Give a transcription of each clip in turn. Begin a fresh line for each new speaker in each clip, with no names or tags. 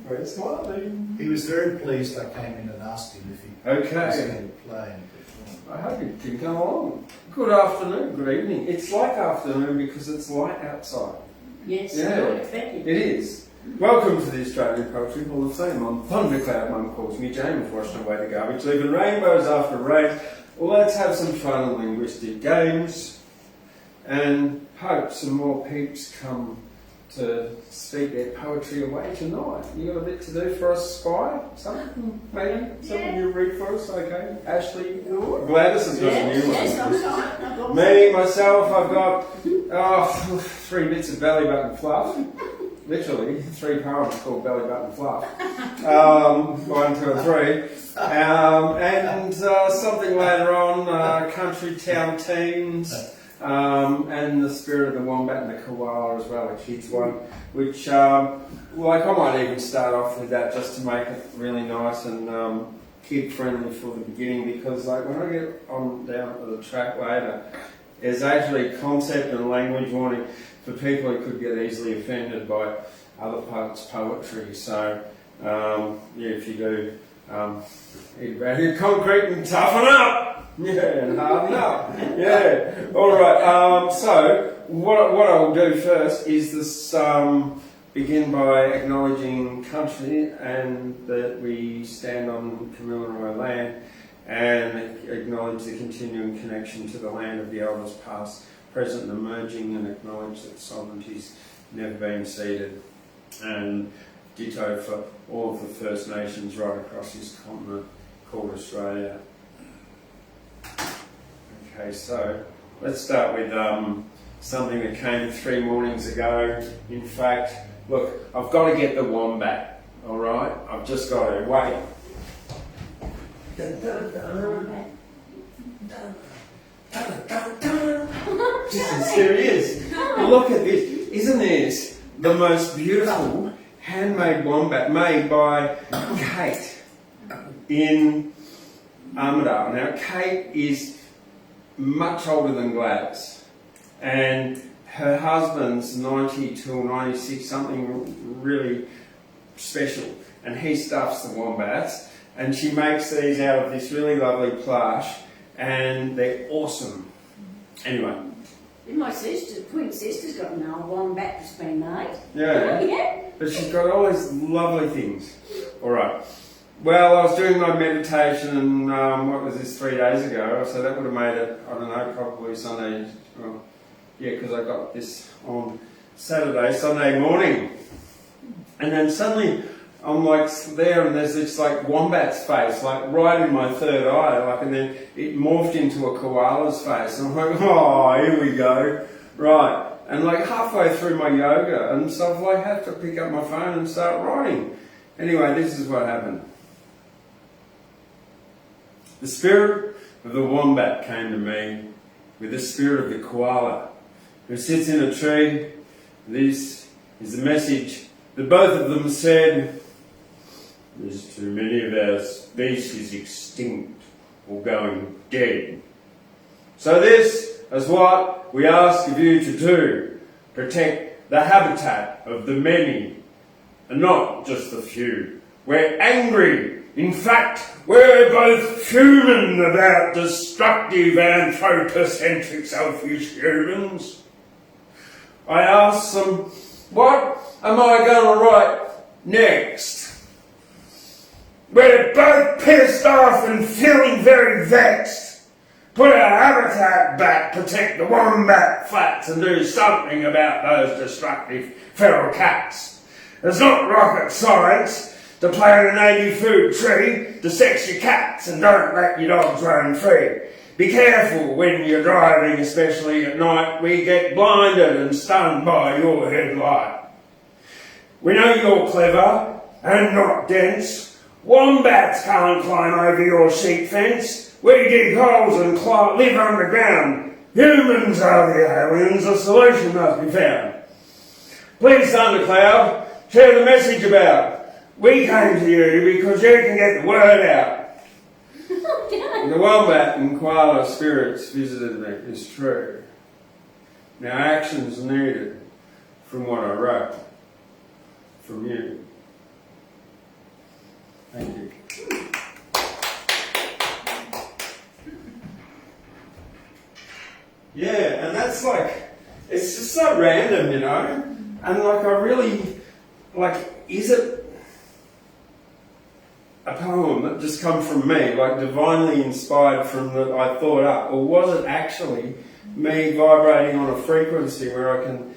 We're smiling.
He was very pleased I came in and asked him if he was going to play and perform.
I hope you can come along. Good afternoon, good evening. It's like afternoon because it's light outside.
Yes,
Yeah,
good, thank you.
it is. Welcome to the Australian Poetry Hall of Fame. I'm Thundercloud, Mum calls me James, washing away the garbage, leaving rainbows after rain. Let's have some fun and linguistic games and hope some more peeps come to speak their poetry away tonight. You got a bit to do for us, Skye? Something, maybe? Something you read for us? Okay. Ashley? Gladys has got a new one.
Yes, I'm fine.
Me, myself, I've got 3 bits of Belly Button Fluff. Literally, 3 poems called Belly Button Fluff. 1, 2 and 3. And something later on, Country Town Teens. And the Spirit of the Wombat and the Koala as well, a kids one, which, I might even start off with that just to make it really nice and kid-friendly for the beginning, because when I get on down to the track later, there's actually concept and language warning for people who could get easily offended by other parts of poetry. So, if you do, eat about your concrete and toughen up! Yeah, and harden up. Yeah. All right. So what I'll do first is this. Begin by acknowledging country and that we stand on Kamilaroi land, and acknowledge the continuing connection to the land of the elders past, present and emerging, and acknowledge that sovereignty's never been ceded. And ditto for all of the First Nations right across this continent called Australia. Okay, so let's start with something that came 3 mornings ago. In fact, look, I've got to get the wombat, all right? I've just got to. Wait. There he is. Look at this. Isn't this the most beautiful handmade wombat made by Kate in Armidale? Now, Kate is much older than Gladys, and her husband's 90 till 96, something really special, and he stuffs the wombats, and she makes these out of this really lovely plush, and they're awesome. Anyway.
My sister, twin sister's got an old wombat that's been made.
Yeah.
Yeah.
But she's got all these lovely things. All right. Well, I was doing my meditation, and what was this, 3 days ago? So that would have made it, I don't know, probably Sunday. Well, yeah, because I got this on Sunday morning. And then suddenly I'm there, and there's this wombat's face, right in my third eye, and then it morphed into a koala's face. And I'm like, oh, here we go. Right. And halfway through my yoga, and so I have to pick up my phone and start writing. Anyway, this is what happened. The spirit of the wombat came to me with the spirit of the koala, who sits in a tree. This is the message that both of them said: there's too many of our species extinct or going dead. So this is what we ask of you to do: protect the habitat of the many and not just the few. We're angry. In fact, we're both fuming about destructive, anthropocentric, selfish humans. I asked them, what am I going to write next? We're both pissed off and feeling very vexed. Put our habitat back, protect the wombat flats, and do something about those destructive feral cats. It's not rocket science to plant a native food tree to sex your cats and don't let your dogs roam free. Be careful when you're driving, especially at night. We get blinded and stunned by your headlight. We know you're clever and not dense. Wombats can't climb over your sheep fence. We dig holes and live underground. Humans are the aliens. A solution must be found. Please, Thundercloud, share the message about. We came to you because you can get the word out. The wombat and koala spirits visited me, it's true. Now action's needed from what I wrote, from you. it's like, it's just so random, you know? And like, I really, like, is it a poem that just come from me, like divinely inspired from that I thought up, or was it actually me vibrating on a frequency where I can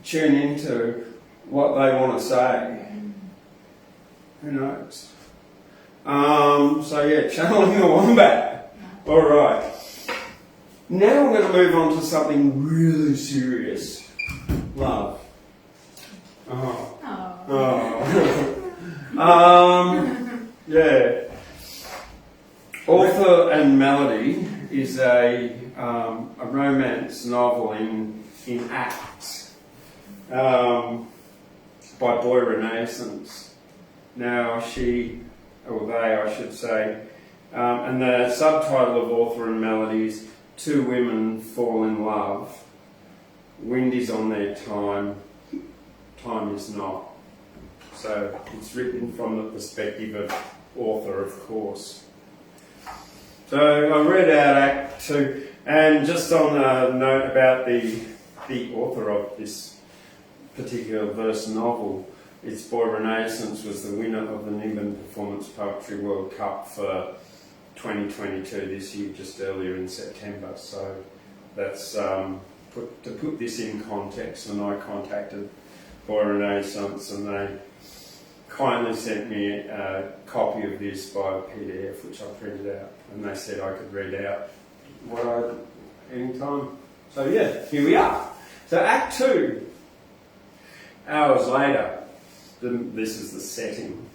tune into what they want to say? Who knows? So yeah, channeling the wombat. All right. Now I'm going to move on to something really serious. Love. Yeah. Author and Melody is a romance novel in acts by Boy Renaissance. Now they, I should say, and the subtitle of Author and Melody is Two Women Fall in Love. Wind is on their time, time is not. So it's written from the perspective of author, of course. So I read out Act 2, and just on a note about the author of this particular verse novel, it's Boy Renaissance was the winner of the Nimbin Performance Poetry World Cup for 2022 this year, just earlier in September. So that's to put this in context, and I contacted Boy Renaissance, and they kindly sent me a copy of this by a PDF, which I printed out, and they said I could read out anytime. So yeah, here we are. So Act 2, hours later, this is the setting.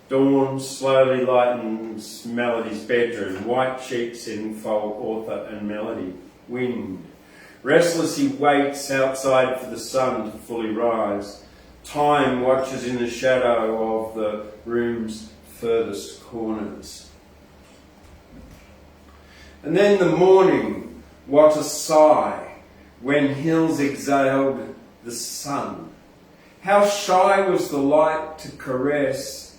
Dawn slowly lightens Melody's bedroom. White sheets enfold author and Melody. Wind. Restless he waits outside for the sun to fully rise. Time watches in the shadow of the room's furthest corners. And then the morning, what a sigh, when hills exhaled the sun. How shy was the light to caress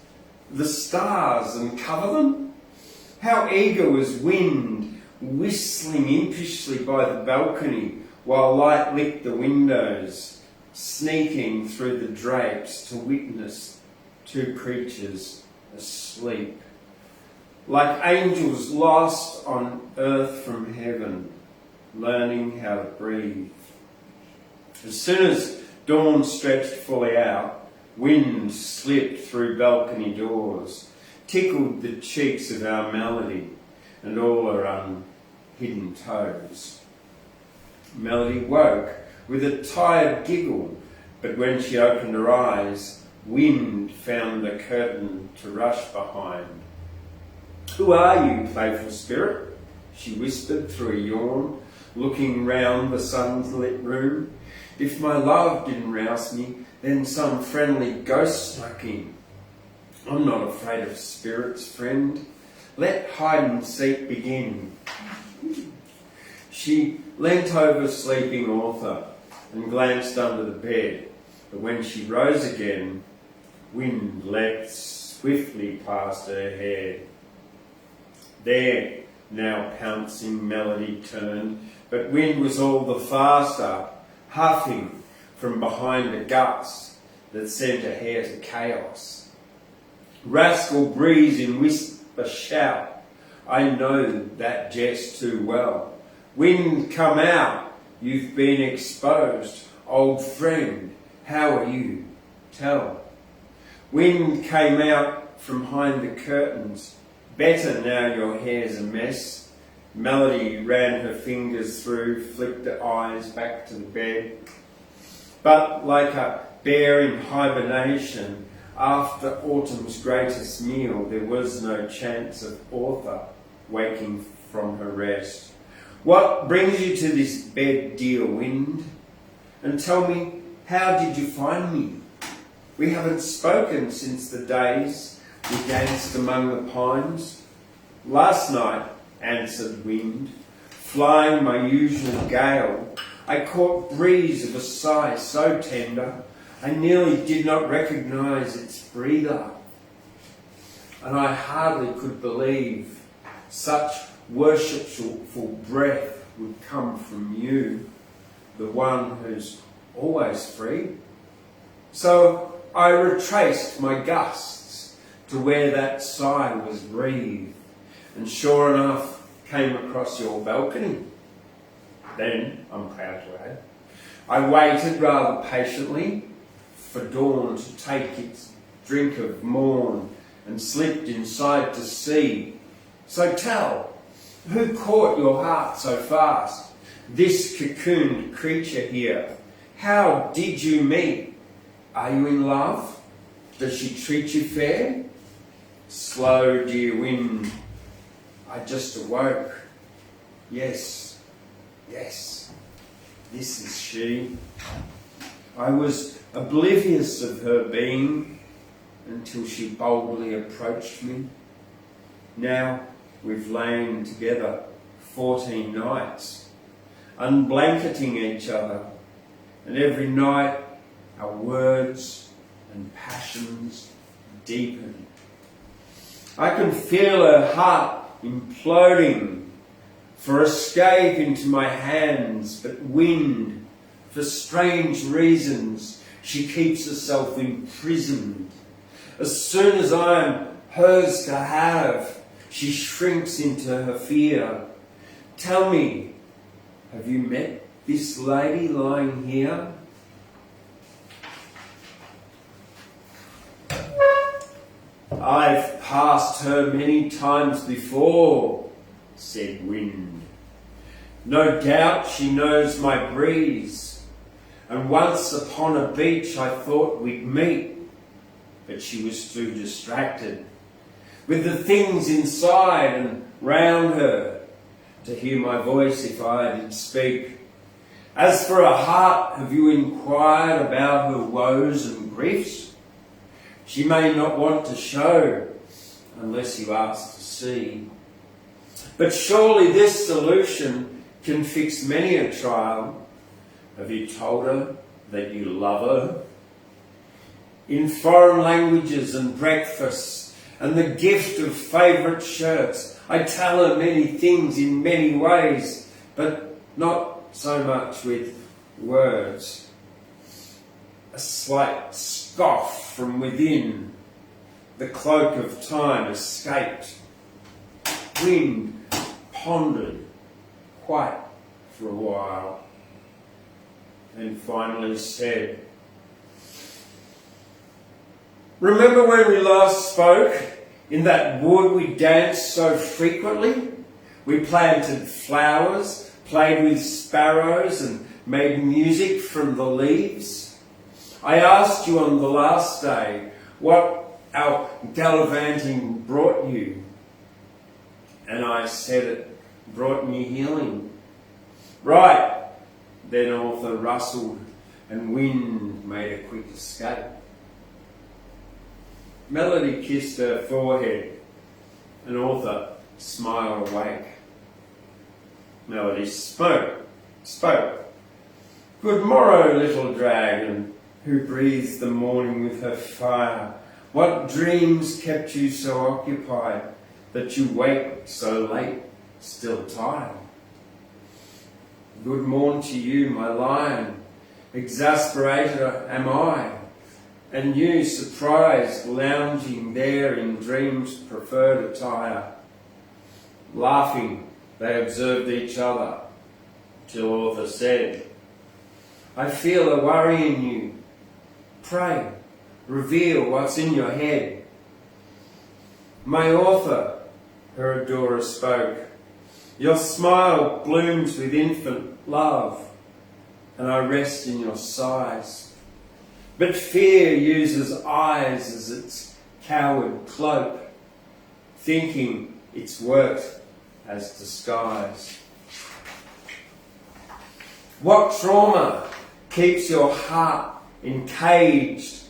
the stars and cover them? How eager was wind, whistling impishly by the balcony, while light lit the windows, sneaking through the drapes to witness two creatures asleep, like angels lost on earth from heaven, learning how to breathe. As soon as dawn stretched fully out, wind slipped through balcony doors, tickled the cheeks of our Melody and all her unhidden toes. Melody woke with a tired giggle, but when she opened her eyes, wind found the curtain to rush behind. "Who are you, playful spirit?" she whispered through a yawn, looking round the sunlit room. "If my love didn't rouse me, then some friendly ghost snuck in. I'm not afraid of spirits, friend. Let hide and seek begin." She leant over sleeping author and glanced under the bed, but when she rose again, wind leapt swiftly past her head. There, now pouncing Melody turned, but wind was all the faster, huffing from behind a gust that sent her hair to chaos. "Rascal breeze in whisper shout, I know that jest too well. Wind, come out, you've been exposed. Old friend, how are you? Tell." Wind came out from behind the curtains. "Better now your hair's a mess." Melody ran her fingers through, flicked her eyes back to the bed. But like a bear in hibernation, after autumn's greatest meal, there was no chance of author waking from her rest. "What brings you to this bed, dear wind? And tell me, how did you find me? We haven't spoken since the days we danced among the pines." "Last night," answered wind, "flying my usual gale, I caught breeze of a sigh so tender, I nearly did not recognise its breather. And I hardly could believe such worshipful breath would come from you. the one who's always free. So I retraced my gusts to where that sigh was breathed, and sure enough came across your balcony. Then, I'm proud to add, I waited rather patiently for dawn to take its drink of morn and slipped inside to see. So tell, who caught your heart so fast? This cocooned creature here. How did you meet? Are you in love? Does she treat you fair? Slow, dear wind, I just awoke. Yes, yes, this is she. I was oblivious of her being until she boldly approached me. Now we've lain together 14 nights, unblanketing each other, and every night our words and passions deepen. I can feel her heart imploding for escape into my hands, but wind, for strange reasons, she keeps herself imprisoned. As soon as I am hers to have, she shrinks into her fear. Tell me, have you met this lady lying here? I've passed her many times before, said Wind. No doubt she knows my breeze, and once upon a beach I thought we'd meet, but she was too distracted with the things inside and round her to hear my voice if I did speak. As for her heart, have you inquired about her woes and griefs? She may not want to show unless you ask to see. But surely this solution can fix many a trial. Have you told her that you love her? In foreign languages and breakfasts and the gift of favourite shirts, I tell her many things in many ways, but not so much with words. A slight scoff from within, the cloak of time escaped. Wind pondered quite for a while, and finally said, remember when we last spoke in that wood we danced so frequently? We planted flowers, played with sparrows and made music from the leaves. I asked you on the last day what our gallivanting brought you, and I said it brought me healing. Right, then Arthur rustled and Wind made a quick escape. Melody kissed her forehead and Arthur smiled awake. Melody spoke. Good morrow, little dragon, who breathes the morning with her fire. What dreams kept you so occupied that you wake so late, still tired? Good morn to you, my lion. Exasperated am I, and you surprised, lounging there in dreams' preferred attire. Laughing, they observed each other, till Arthur said, I feel a worry in you. Pray, reveal what's in your head. My Arthur, her adorer spoke, your smile blooms with infant love, and I rest in your sighs. But fear uses eyes as its coward cloak, thinking it's worked as disguise. What trauma keeps your heart encaged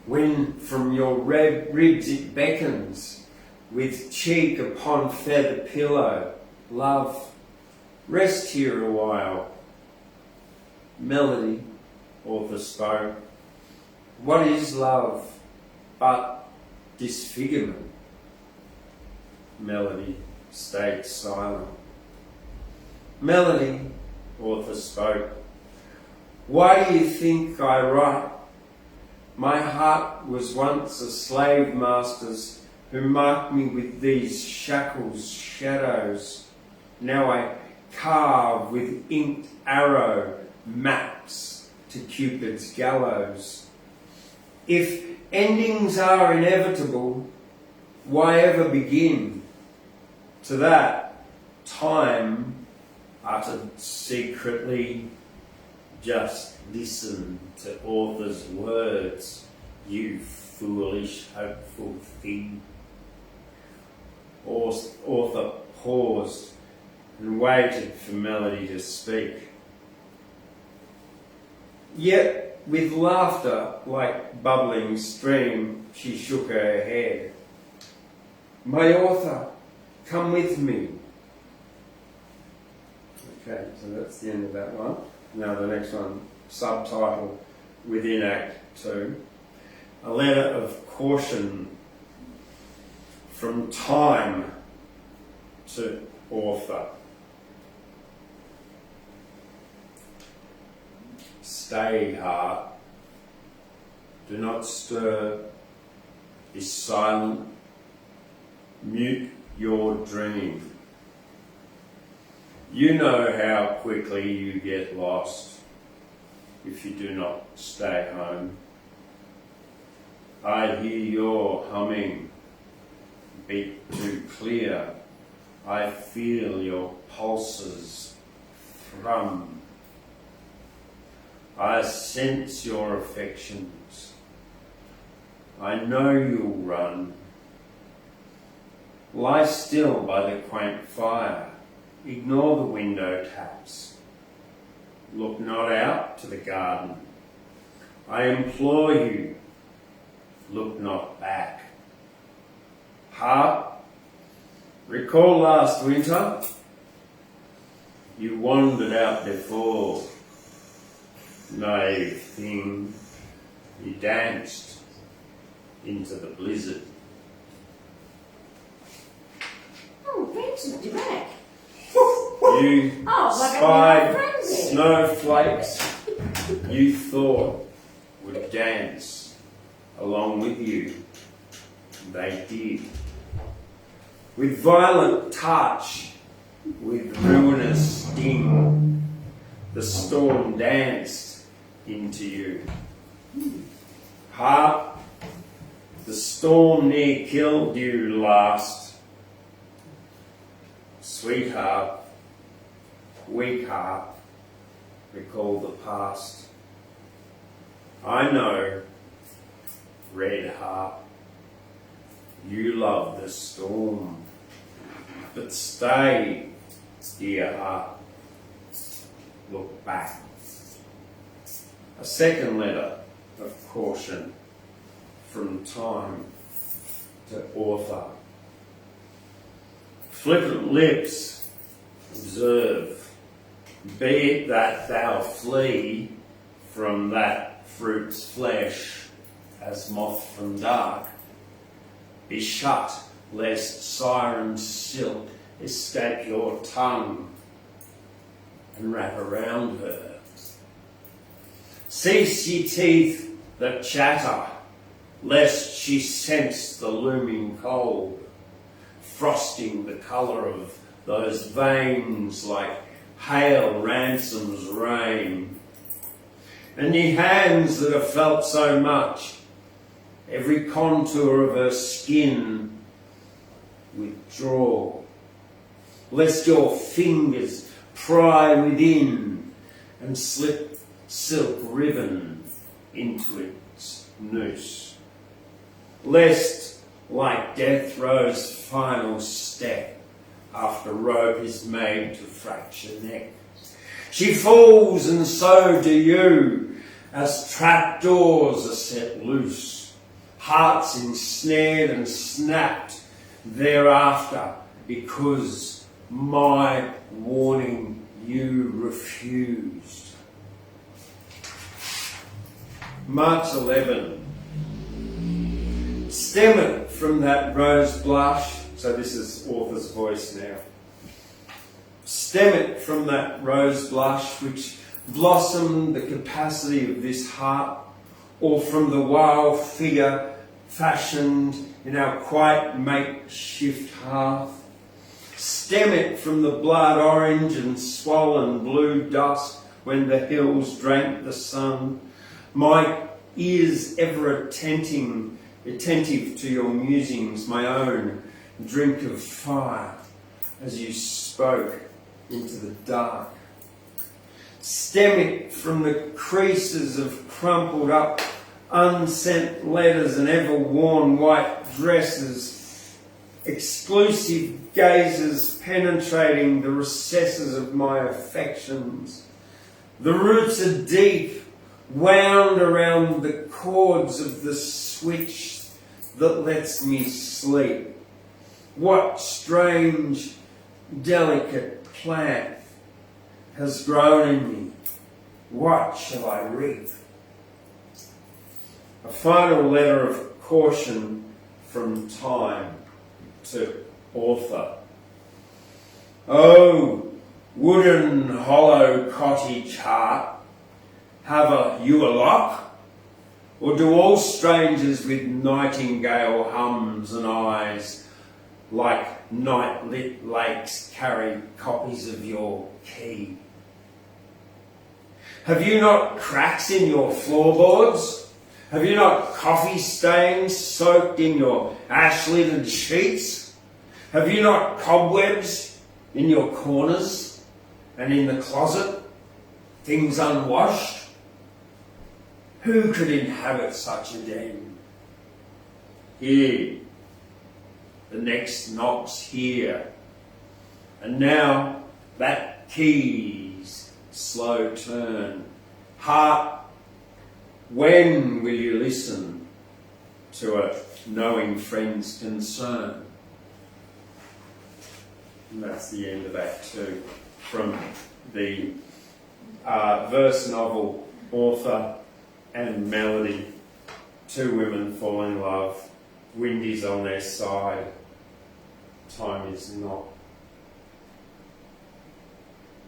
when from your ribs it beckons with cheek upon feather pillow? Love, rest here a while. Melody, Arthur spoke. What is love but disfigurement? Melody stayed silent. Melody, Arthur spoke. Why do you think I write? My heart was once a slave master's who marked me with these shackles, shadows. Now I carve with inked arrow maps to Cupid's gallows. If endings are inevitable, why ever begin? To that, time uttered secretly, just listen to author's words, you foolish, hopeful thing. Author paused and waited for melody to speak. Yet, with laughter like bubbling stream, she shook her head. My author, come with me. Okay, so that's the end of that one. Now the next one, subtitle within Act 2. A letter of caution from time to author. Stay, heart. Do not stir. Be silent. Mute your dream. You know how quickly you get lost if you do not stay home. I hear your humming beat too clear. I feel your pulses thrum. I sense your affections. I know you'll run. Lie still by the quaint fire. Ignore the window taps. Look not out to the garden. I implore you, look not back. Heart, recall last winter. You wandered out before. Naive thing, you danced into the blizzard.
Oh, Vincent, you're back.
You
like
spied snowflakes you thought would dance along with you. They did. With violent touch, with ruinous sting, the storm danced into you. Heart, the storm near killed you last. Sweetheart, weak heart, recall the past. I know, red heart, you love the storm, but stay, dear heart, look back. A second letter of caution from time to author. Flippant lips, observe, be it that thou flee from that fruit's flesh as moth from dark. Be shut, lest siren silk escape your tongue and wrap around her. Cease ye teeth that chatter, lest she sense the looming cold, frosting the colour of those veins like hail ransoms rain. And ye hands that have felt so much, every contour of her skin withdraw, lest your fingers pry within and slip silk ribbon into its noose, lest, like death row's final step after rope is made to fracture neck, she falls, and so do you, as trapdoors are set loose, hearts ensnared and snapped thereafter, because my warning you refused. March 11. Stem it from that rose blush. So this is author's voice now. Stem it from that rose blush which blossomed the capacity of this heart, or from the wild figure fashioned in our quite makeshift hearth? Stem it from the blood orange and swollen blue dust when the hills drank the sun. My ears ever attentive to your musings, my own drink of fire as you spoke into the dark. Stem it from the creases of crumpled up, unsent letters and ever-worn white dresses, exclusive gazes penetrating the recesses of my affections. The roots are deep, wound around the cords of the switch that lets me sleep. What strange, delicate plant has grown in me? What shall I reap? A final letter of caution from time to author. Oh, wooden hollow cottage heart, have you a lock? Or do all strangers with nightingale hums and eyes like night-lit lakes carry copies of your key? Have you not cracks in your floorboards? Have you not coffee stains soaked in your ash-littered sheets? Have you not cobwebs in your corners and in the closet, things unwashed? Who could inhabit such a den? Here, the next knock's here, and now that key's slow turn. Heart, when will you listen to a knowing friend's concern? And that's the end of Act 2 from the verse novel Author and Melody. Two women fall in love. Wind is on their side. Time is not.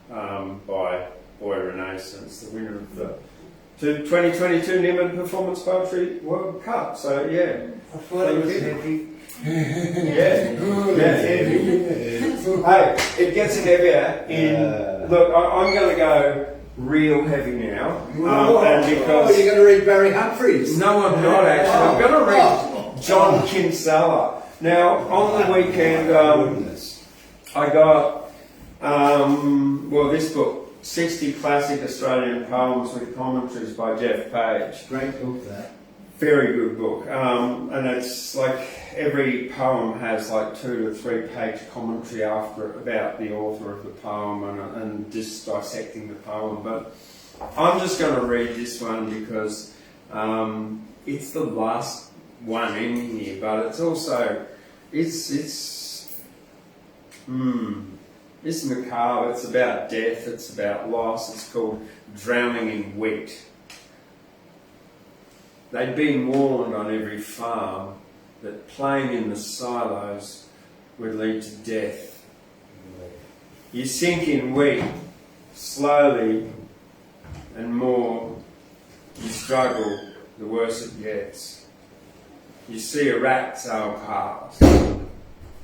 By Boy Renaissance, the winner of the 2022 Nimbin Performance Poetry World Cup. So yeah,
I thought it was heavy.
yeah, heavy. Hey, it gets heavier in. Look, I'm going to go real heavy now. And because
you're going to read Barry Humphries?
No, I'm not actually. I'm going to read John Kinsella. Now, on the weekend, I got this book, 60 Classic Australian Poems with Commentaries by Jeff Page.
Great book, that.
Very good book. And it's like every poem has like 2 to 3 page commentary after it about the author of the poem and just dissecting the poem. But I'm just going to read this one because it's the last one in here, but it's also, it's macabre. It's about death, it's about loss. It's called Drowning in Wheat. They'd been warned on every farm that playing in the silos would lead to death. You sink in wheat slowly, and more you struggle, the worse it gets. You see a rat sail past,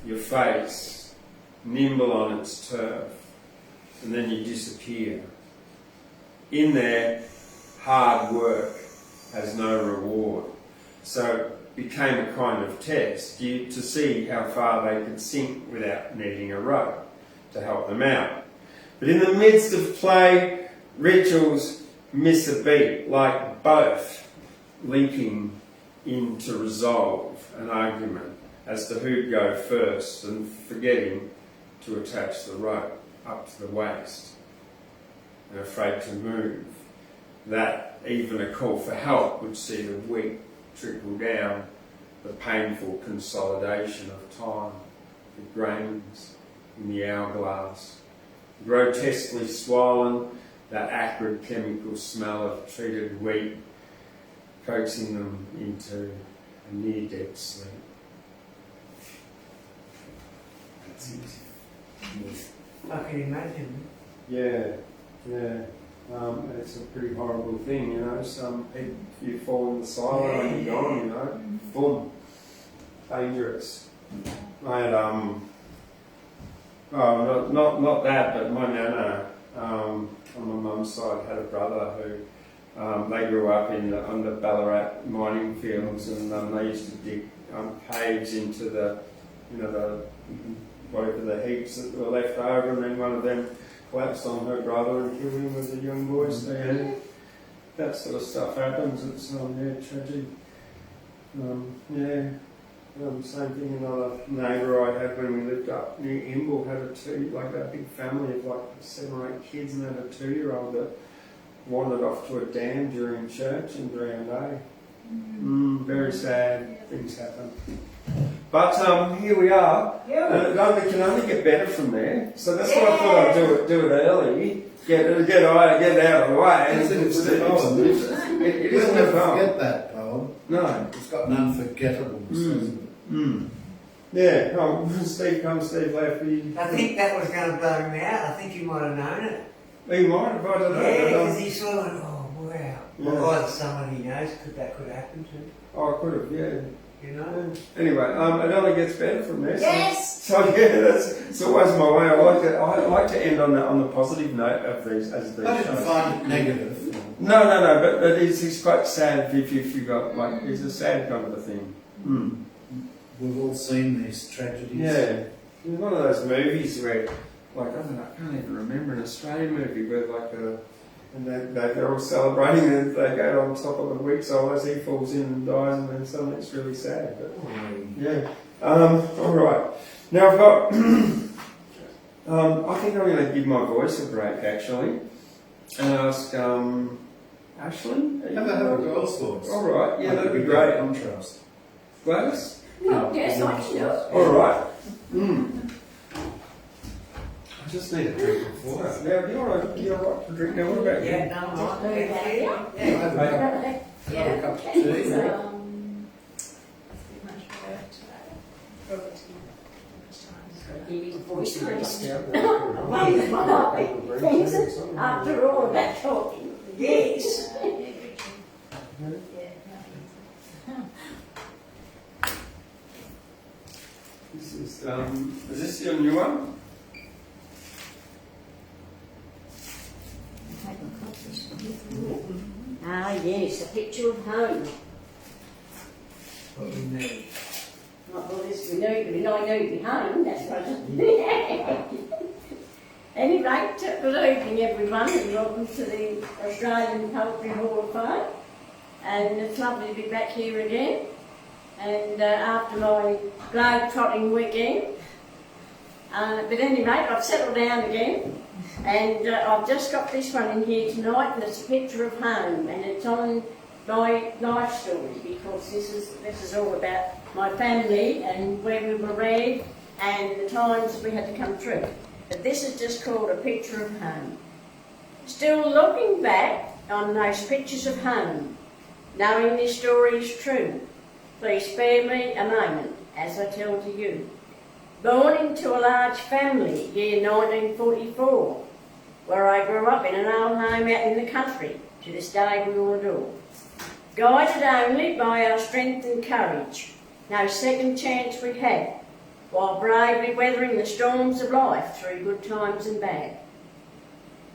your face nimble on its turf, and then you disappear. In there, hard work has no reward. So it became a kind of test to see how far they could sink without needing a rope to help them out. But in the midst of play, rituals miss a beat, like both leaping in to resolve an argument as to who'd go first and forgetting to attach the rope up to the waist and afraid to move. That even a call for help would see the wheat trickle down, the painful consolidation of time, the grains in the hourglass, grotesquely swollen, that acrid chemical smell of treated wheat, coaxing them into a near-dead sleep. That's easy.
I can imagine.
Yeah. And it's a pretty horrible thing, you know. Some people, you fall in the silo and you're gone, you know. Boom. Dangerous. I had, oh, not that, but my nana, on my mum's side, had a brother who, they grew up on the Ballarat mining fields, and they used to dig caves into the, you know, whatever the heaps that were left over, and then one of them collapsed on her brother and killed him as a young boy. So yeah, that sort of stuff happens. It's tragic. Same thing. Another neighbour I had when we lived up near Imble had a big family of like 7 or 8 kids, and they had a 2-year-old that wandered off to a dam during church and drowned. Very sad. Things happen. But here we are. It can only get better from there. So that's why I thought I'd do it early. Get out of the way.
It isn't a poem.
It isn't a poem.
Forget that poem.
No.
It's got an unforgettableness, hasn't it?
Yeah. Steve left.
I think that was going to blow him out. I think he might have known it.
He might have, I don't know.
Yeah, because he saw it. Oh, wow.
Yeah.
Well, someone he knows that could happen to.
Oh, I could have, yeah.
You know?
Anyway, it only gets better from there.
Yes!
So yeah, it's always my way. I like to end on the positive note of these
I didn't find it negative.
No, but it's quite sad if you got, like, it's a sad kind of a thing.
We've all seen these tragedies.
Yeah. There's one of those movies where, like, I can't even remember, an Australian movie where, like, and they're all celebrating and they go on top of the weak as he falls in and dies, and then suddenly it's really sad. But yeah. All right. Now I've got. I think I'm going to give my voice a break actually, and ask Ashley.
Have a girl's voice.
All right. Yeah, that'd be great.
Contrast.
Gladys.
No, yes, I can do it.
All right. I just need a drink of water. Now, do you want to drink now? What about you?
Yeah, no, I'm right.
Have a cup of tea.
Voice rest. Vincent, after all of that talking, yes.
Is this your new one?
Ah, yes, a picture of home.
What we need.
Well, this we know to be home, that's what I Anyway, good evening everyone, and welcome to the Australian Poetry Hall of Fame. And it's lovely to be back here again. And after my globe-trotting weekend. But anyway, I've settled down again. And I've just got this one in here tonight, and it's a picture of home, and it's on my life story, because this is all about my family and where we were reared and the times we had to come through. But this is just called A Picture of Home. Still looking back on those pictures of home, knowing this story is true, please spare me a moment as I tell to you. Born into a large family, year 1944, where I grew up in an old home out in the country, to this day we all adore. Guided only by our strength and courage, no second chance we had, while bravely weathering the storms of life through good times and bad.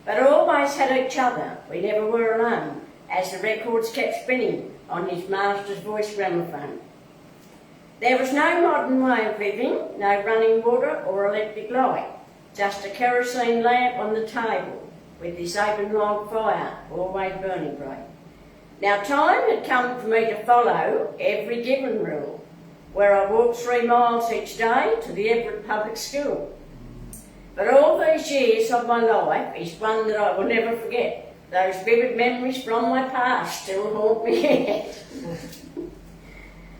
But always had each other, we never were alone, as the records kept spinning on his master's voice gramophone. There was no modern way of living, no running water or electric light, just a kerosene lamp on the table with this open log fire always burning bright. Now time had come for me to follow every given rule, where I walked 3 miles each day to the Everett Public School. But all these years of my life is one that I will never forget. Those vivid memories from my past still haunt me yet.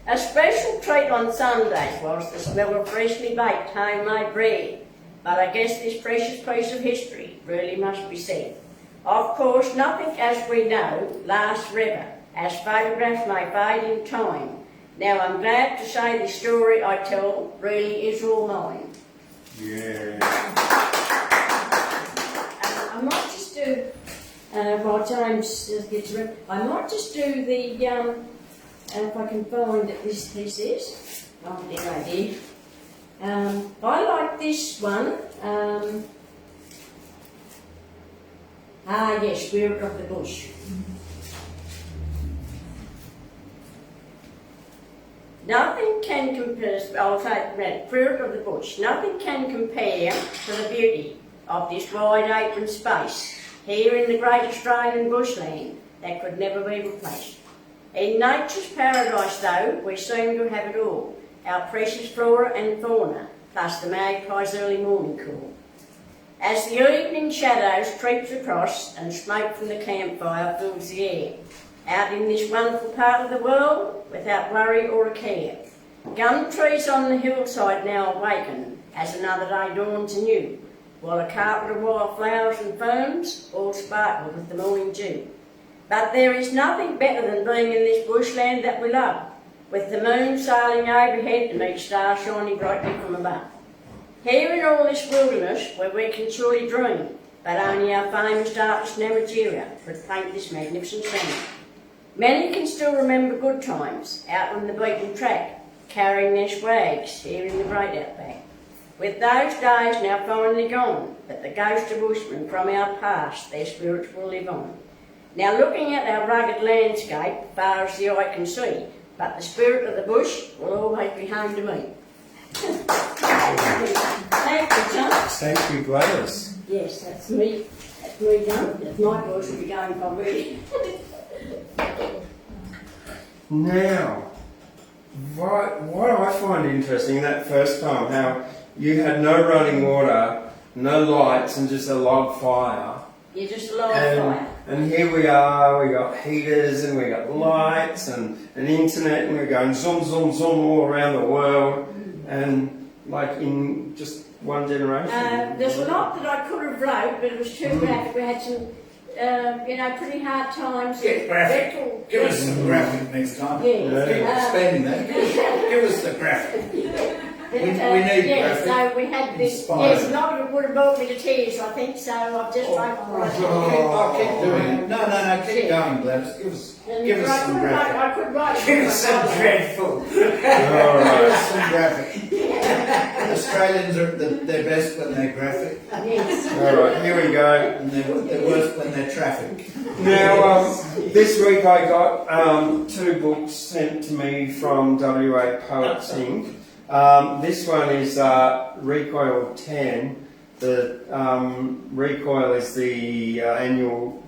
A special treat on Sundays was the smell of freshly baked homemade bread. But I guess this precious piece of history really must be said. Of course, nothing, as we know, lasts forever, as photographs may fade in time. Now, I'm glad to say the story I tell really is all mine.
Yeah.
I might just do While James gets ready, I might just do the, if I can find that this is, oh dear, oh dear. I like this one. Yes, Spirit of the Bush. Nothing can compare, I'll say that, Spirit of the Bush. Nothing can compare to the beauty of this wide open space here in the great Australian bushland that could never be replaced. In nature's paradise though, we seem to have it all, our precious flora and fauna, plus the magpie's early morning call. As the evening shadows creeps across and smoke from the campfire fills the air, out in this wonderful part of the world, without worry or a care. Gum trees on the hillside now awaken as another day dawns anew, while a carpet of wildflowers and ferns all sparkle with the morning dew. But there is nothing better than being in this bushland that we love, with the moon sailing overhead and each star shining brightly from above. Here in all this wilderness, where we can surely dream, but only our famous artist Namatjira could paint this magnificent scene. Many can still remember good times out on the beaten track, carrying their swags here in the great outback. With those days now finally gone, but the ghost of bushmen from our past, their spirits will live on. Now looking at our rugged landscape, far as the eye can see, but the spirit of the bush will always be home to me. Thank you, John.
Thank you, Gladys.
Yes, that's me. That's me done. That's my voice will be going for really.
Now, what I find interesting that first time, how you had no running water, no lights, and just a log fire.
Yeah, just a log fire.
And here we are, we got heaters and we got lights and an internet, and we're going zoom, zoom, zoom all around the world, and like in just one generation.
There's a lot that I could have wrote, but it was too graphic. We had some, pretty hard times.
Get graphic. Give us some graphic next time.
Yeah.
Spending that. Give us the graphic. We need graphic.
So we had this.
Inspired.
Yes, not it would have brought me to tears, I think. So I've just
I'll keep doing it. No, keep going, Gladys. Give us some graphic.
I could write.
Give us some dreadful.
Give us some graphic. Australians are their best when they're graphic,
Yes.
Alright, here we go.
and they're worst when they're traffic.
Now, this week I got 2 books sent to me from WA Poets Inc. This one is Recoil 10. The Recoil is the annual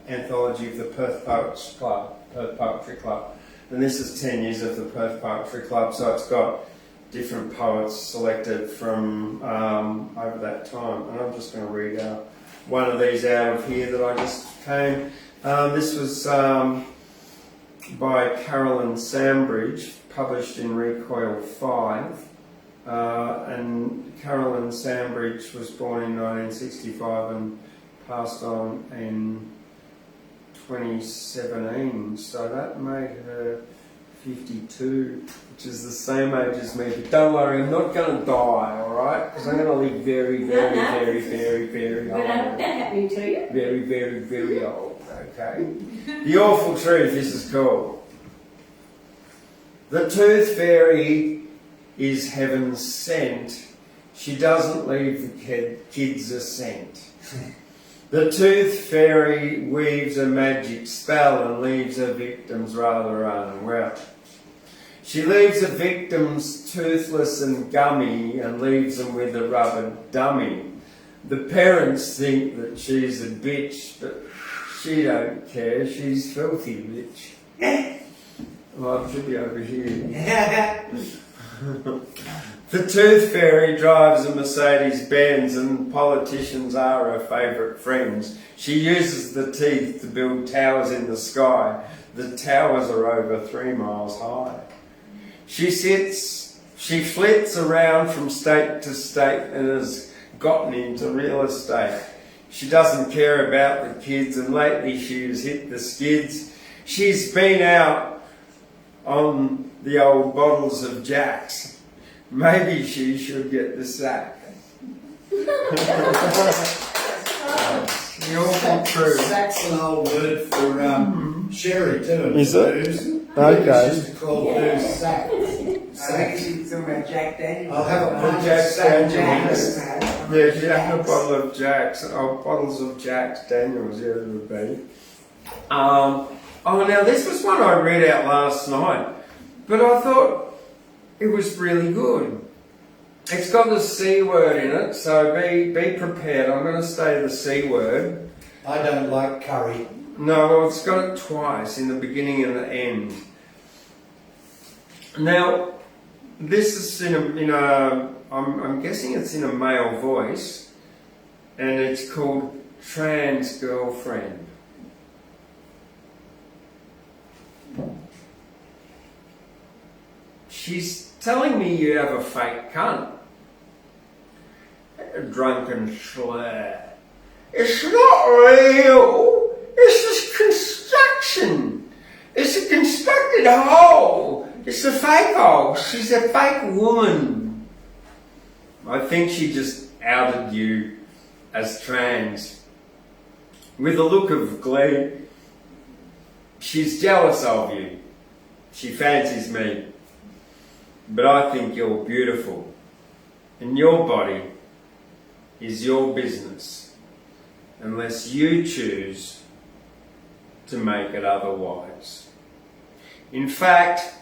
anthology of the Perth Poetry Club. And this is 10 years of the Perth Poetry Club, so it's got different poets selected from over that time. And I'm just going to read out one of these out of here that I just came. This was by Carolyn Sambridge, published in Recoil 5. And Carolyn Sambridge was born in 1965 and passed on in 2017, so that made her 52, which is the same age as me. But don't worry, I'm not going to die, alright? Because I'm going to live very, very, very, very, very old.
But that happening to you?
Very, very, very old, okay? The Awful Truth, this is called. The Tooth Fairy is heaven's scent. She doesn't leave the kids a cent. The Tooth Fairy weaves a magic spell and leaves her victims rather unwell. She leaves her victims toothless and gummy and leaves them with a rubber dummy. The parents think that she's a bitch, but she don't care, she's filthy rich. Well, I should be over here. The Tooth Fairy drives a Mercedes-Benz and politicians are her favourite friends. She uses the teeth to build towers in the sky. The towers are over 3 miles high. She flits around from state to state and has gotten into real estate. She doesn't care about the kids and lately she's hit the skids. She's been out on the old bottles of Jacks. Maybe she should get the sack. The awful truth.
Sack's an old word for sherry too.
Is it?
Booze.
Okay.
It's just called booze sack.
I think you're talking about Jack Daniels.
I'll have a
Jack
Jack
Daniels.
Daniels.
Yeah, you have a bottle of Jack's, bottles of Jack's Daniels, yeah, it would be. Oh, now this was one I read out last night, but I thought it was really good. It's got the C word in it, so be prepared. I'm going to say the C word.
I don't like curry.
No, well, it's got it twice, in the beginning and the end. Now, this is I'm guessing it's in a male voice, and it's called Trans Girlfriend. She's telling me you have a fake cunt. A drunken slur. It's not real. It's just construction. It's a constructed hole. It's a fake hole. She's a fake woman. I think she just outed you as trans. With a look of glee. She's jealous of you. She fancies me. But I think you're beautiful. And your body is your business. Unless you choose to make it otherwise. In fact,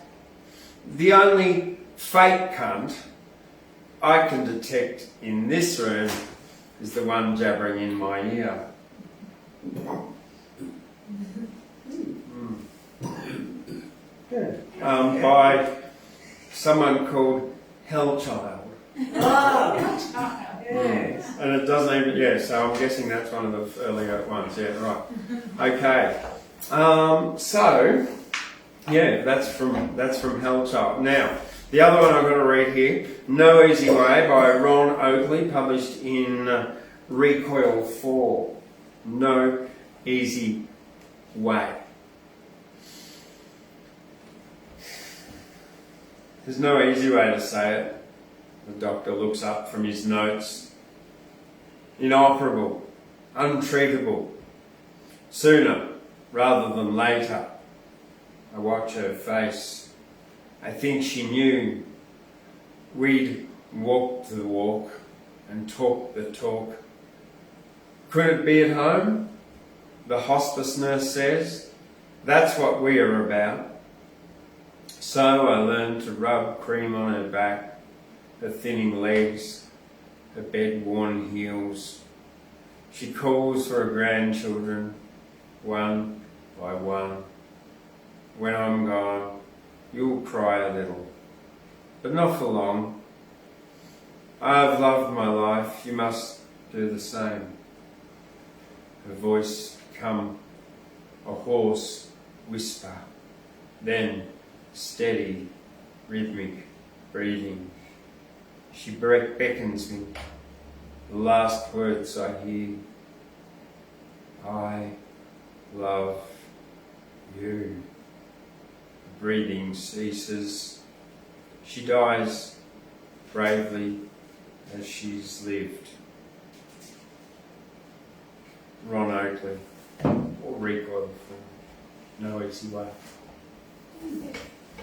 the only fake cunt I can detect in this room is the one jabbering in my ear. By someone called Hellchild.
Yes.
And it doesn't even, so I'm guessing that's one of the earlier ones, right. Okay. That's from Hellchild. Now, the other one I've got to read here, No Easy Way by Ron Oakley, published in Recoil 4. No Easy Way. There's no easy way to say it. The doctor looks up from his notes. Inoperable, untreatable. Sooner rather than later. I watch her face. I think she knew we'd walk the walk and talk the talk. Couldn't it be at home? The hospice nurse says. That's what we are about. So I learned to rub cream on her back, her thinning legs, her bed-worn heels. She calls for her grandchildren, one by one. When I'm gone, you'll cry a little, but not for long. I've loved my life, you must do the same. Her voice become a hoarse whisper, then steady, rhythmic breathing. She beckons me. The last words I hear, I love you. The breathing ceases. She dies bravely as she's lived. Ron Oakley, or Recoil Ten. No Easy Way.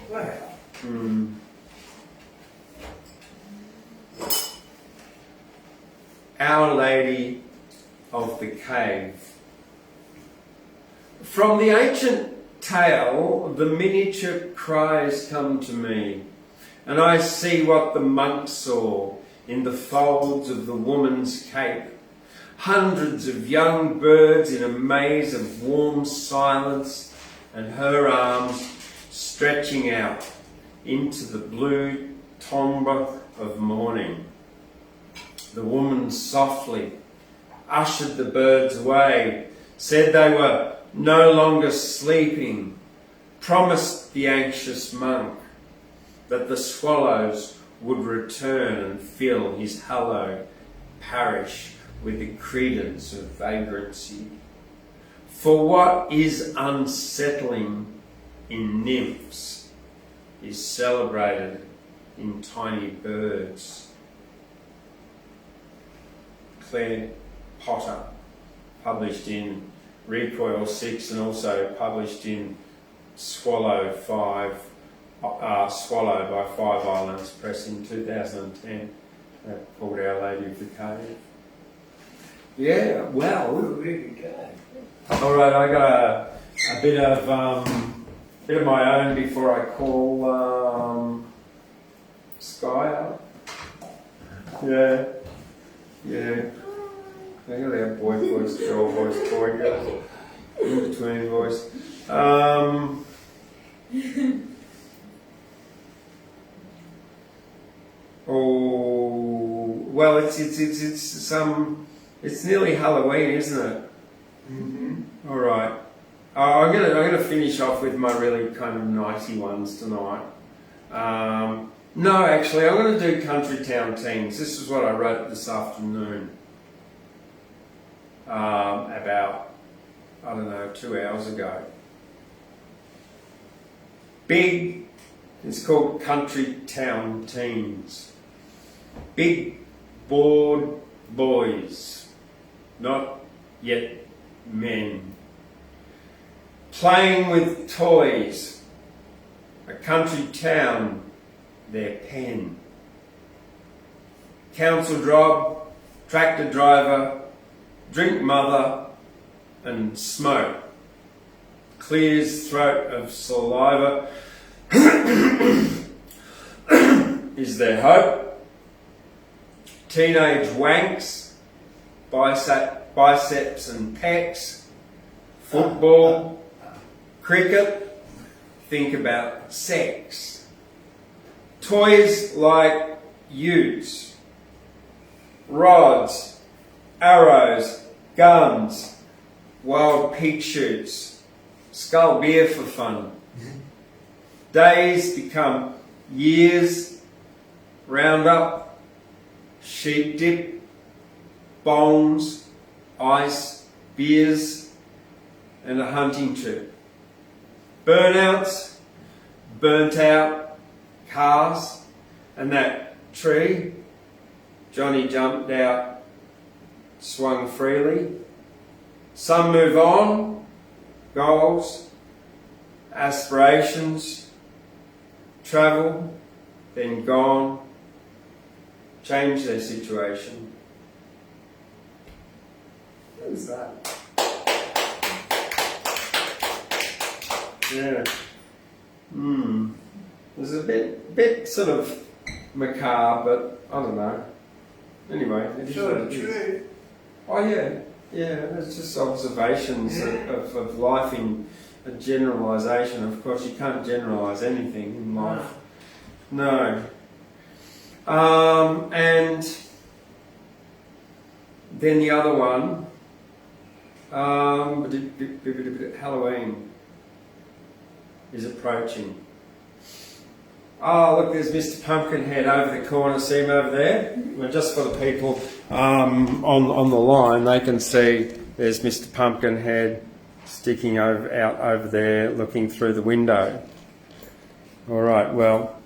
Wow.
Our Lady of the Cave. From the ancient tale, the miniature cries come to me, and I see what the monk saw in the folds of the woman's cape. Hundreds of young birds in a maze of warm silence, and her arms stretching out into the blue tombre of morning. The woman softly ushered the birds away, said they were no longer sleeping, promised the anxious monk that the swallows would return and fill his hallowed parish with the credence of vagrancy. For what is unsettling in nymphs is celebrated in tiny birds. Claire Potter, published in Recoil 6 and also published in Swallow 5, Swallow by Five Islands Press in 2010, called Our Lady of the Cave. Yeah, well,
Really good.
all right. I got a bit of my own before I call Skye up. Yeah. I got our boy voice, girl voice, boy girl, in between voice. Oh, well, it's nearly Halloween, isn't it?
Mm-hmm.
All right. I'm gonna finish off with my really kind of nicey ones tonight. No, actually, I'm going to do Country Town Teens. This is what I wrote this afternoon. About, 2 hours ago. Big, it's called Country Town Teens. Big, bored boys, not yet men. Playing with toys, a country town, their pen. Council job, tractor driver, drink mother and smoke. Clears throat of saliva. Is there hope? Teenage wanks, biceps and pecs, football, cricket, think about sex. Toys like utes, rods, arrows, guns, wild pig shoots, skull beer for fun. Days become years, round up, sheep dip, bongs, ice, beers, and a hunting trip. Burnouts, burnt out cars, and that tree. Johnny jumped out, swung freely. Some move on, goals, aspirations, travel, then gone, change their situation. What is that? Yeah. It's a bit sort of macabre, but I don't know. Anyway, it is what it is.
True.
Oh yeah, it's just observations of life in a generalisation. Of course, you can't generalise anything in life. No. And then the other one, Halloween is approaching. Oh, look, there's Mr. Pumpkinhead over the corner. See him over there? Well, just for the people on the line, they can see there's Mr. Pumpkinhead sticking out over there, looking through the window. All right, well,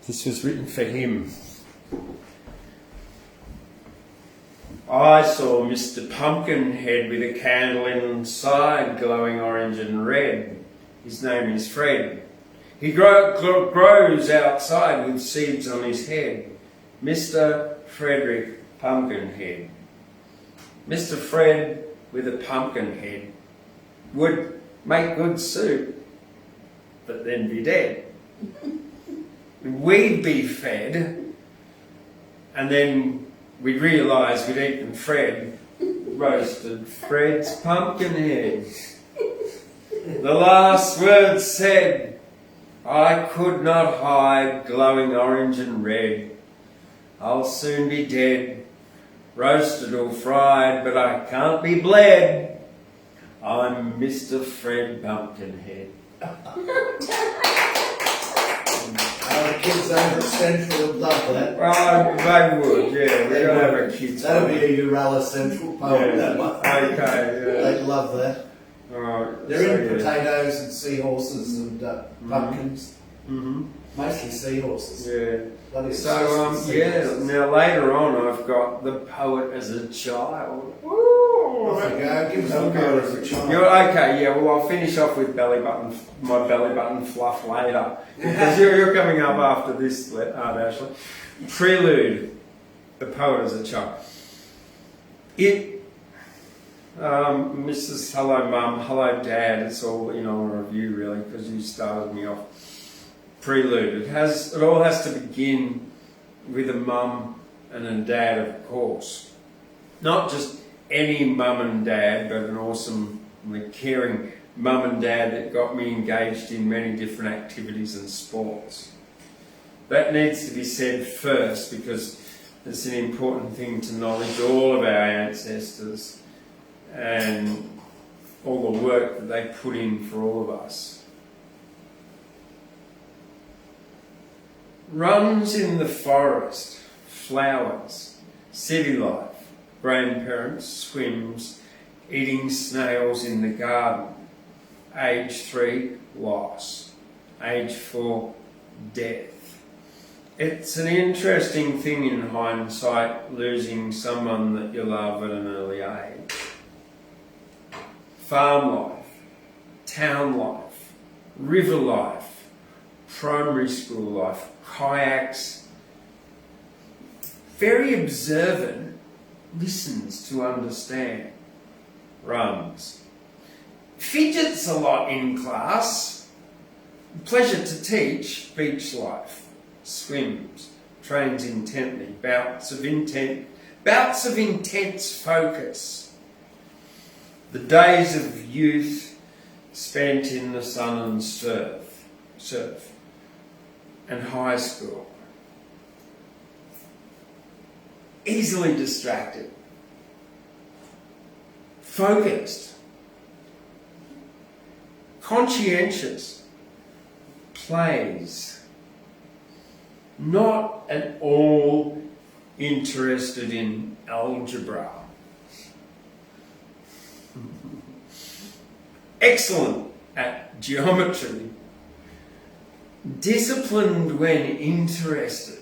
this was written for him. I saw Mr. Pumpkinhead with a candle inside, glowing orange and red. His name is Fred. He grows outside with seeds on his head. Mr. Frederick Pumpkinhead. Mr. Fred with a pumpkin head would make good soup, but then be dead. We'd be fed, and then we'd realise we'd eaten Fred, roasted Fred's pumpkin head. The last words said, I could not hide, glowing orange and red. I'll soon be dead, roasted or fried, but I can't be bled. I'm Mr. Fred Pumpkinhead.
Our kids over at Central would love that.
Well, they would, yeah. We're going to have a kids'
That'll be
one.
a Urala Central poem, that one.
Okay, yeah.
They'd love that.
Alright.
They're in potatoes and seahorses and pumpkins.
Mm-hmm.
Mostly seahorses.
Yeah.
Bloody
So,
obsessed with
yeah,
seahorses.
now later on I've got The Poet as a Child.
Oh, Off you go. Give us a photo of a child.
You're okay, yeah. Well, I'll finish off with my belly button fluff later because you're coming up after this, Ashley. Prelude, the poet as a child. Mrs. Hello Mum, Hello Dad. It's all in honour of you, really, because you started me off. Prelude. It all has to begin with a mum and a dad, of course. Not just any mum and dad, but an awesome, caring mum and dad that got me engaged in many different activities and sports. That needs to be said first because it's an important thing to acknowledge all of our ancestors and all the work that they put in for all of us. Runs in the forest, flowers, city life, grandparents, swims, eating snails in the garden. Age 3, loss. Age 4, death. It's an interesting thing in hindsight, losing someone that you love at an early age. Farm life, town life, river life, primary school life, kayaks. Very observant, listens to understand, runs. Fidgets a lot in class, pleasure to teach, beach life, swims, trains intently, bouts of intense focus. The days of youth spent in the sun and surf, and high school. Easily distracted, focused, conscientious, plays, not at all interested in algebra. Excellent at geometry, disciplined when interested.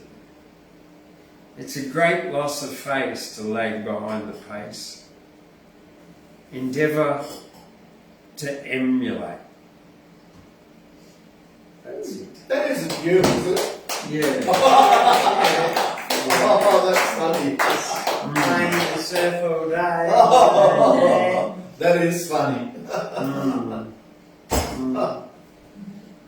It's a great loss of face to lag behind the pace. Endeavour to emulate. That's it.
That isn't you, is it?
Yeah.
Oh, that's funny.
Playing in the surf all day.
Oh, that is funny.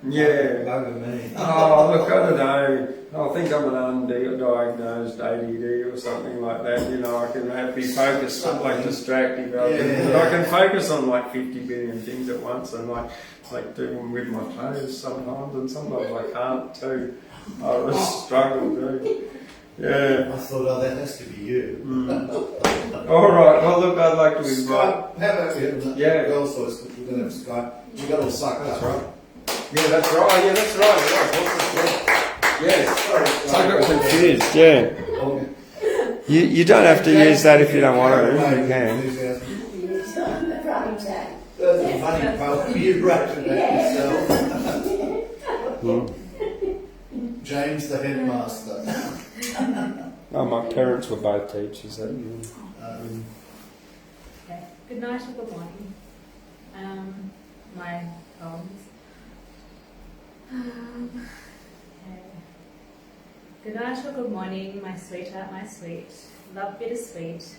Yeah.
Bugger me.
Oh, look, I don't know. I think I'm an undiagnosed ADD or something like that. You know, I can be focused on like distracting, but I can focus on like 50 billion things at once, and like doing with my toes sometimes, and sometimes I can't too. I just struggle too. Yeah.
I thought, oh, that has to be you.
All right. Well, look, I'd like to invite.
Skye, how about we have
Yeah.
girls' voice? We're going to have Skye. We got all sucked
That's
up.
right. Yeah, that's right. Yeah, that's right. Yes.
Sorry.
I got confused. Yeah.
Okay.
You don't have to use that if you don't want to. You can.
It's not the right time.
That's a funny part. You wrote it out yourself. James, the headmaster.
Oh, my parents were both teachers. That.
Okay. Good night or good morning. My poems. Okay. Good night or good morning, my sweetheart, my sweet, love bittersweet,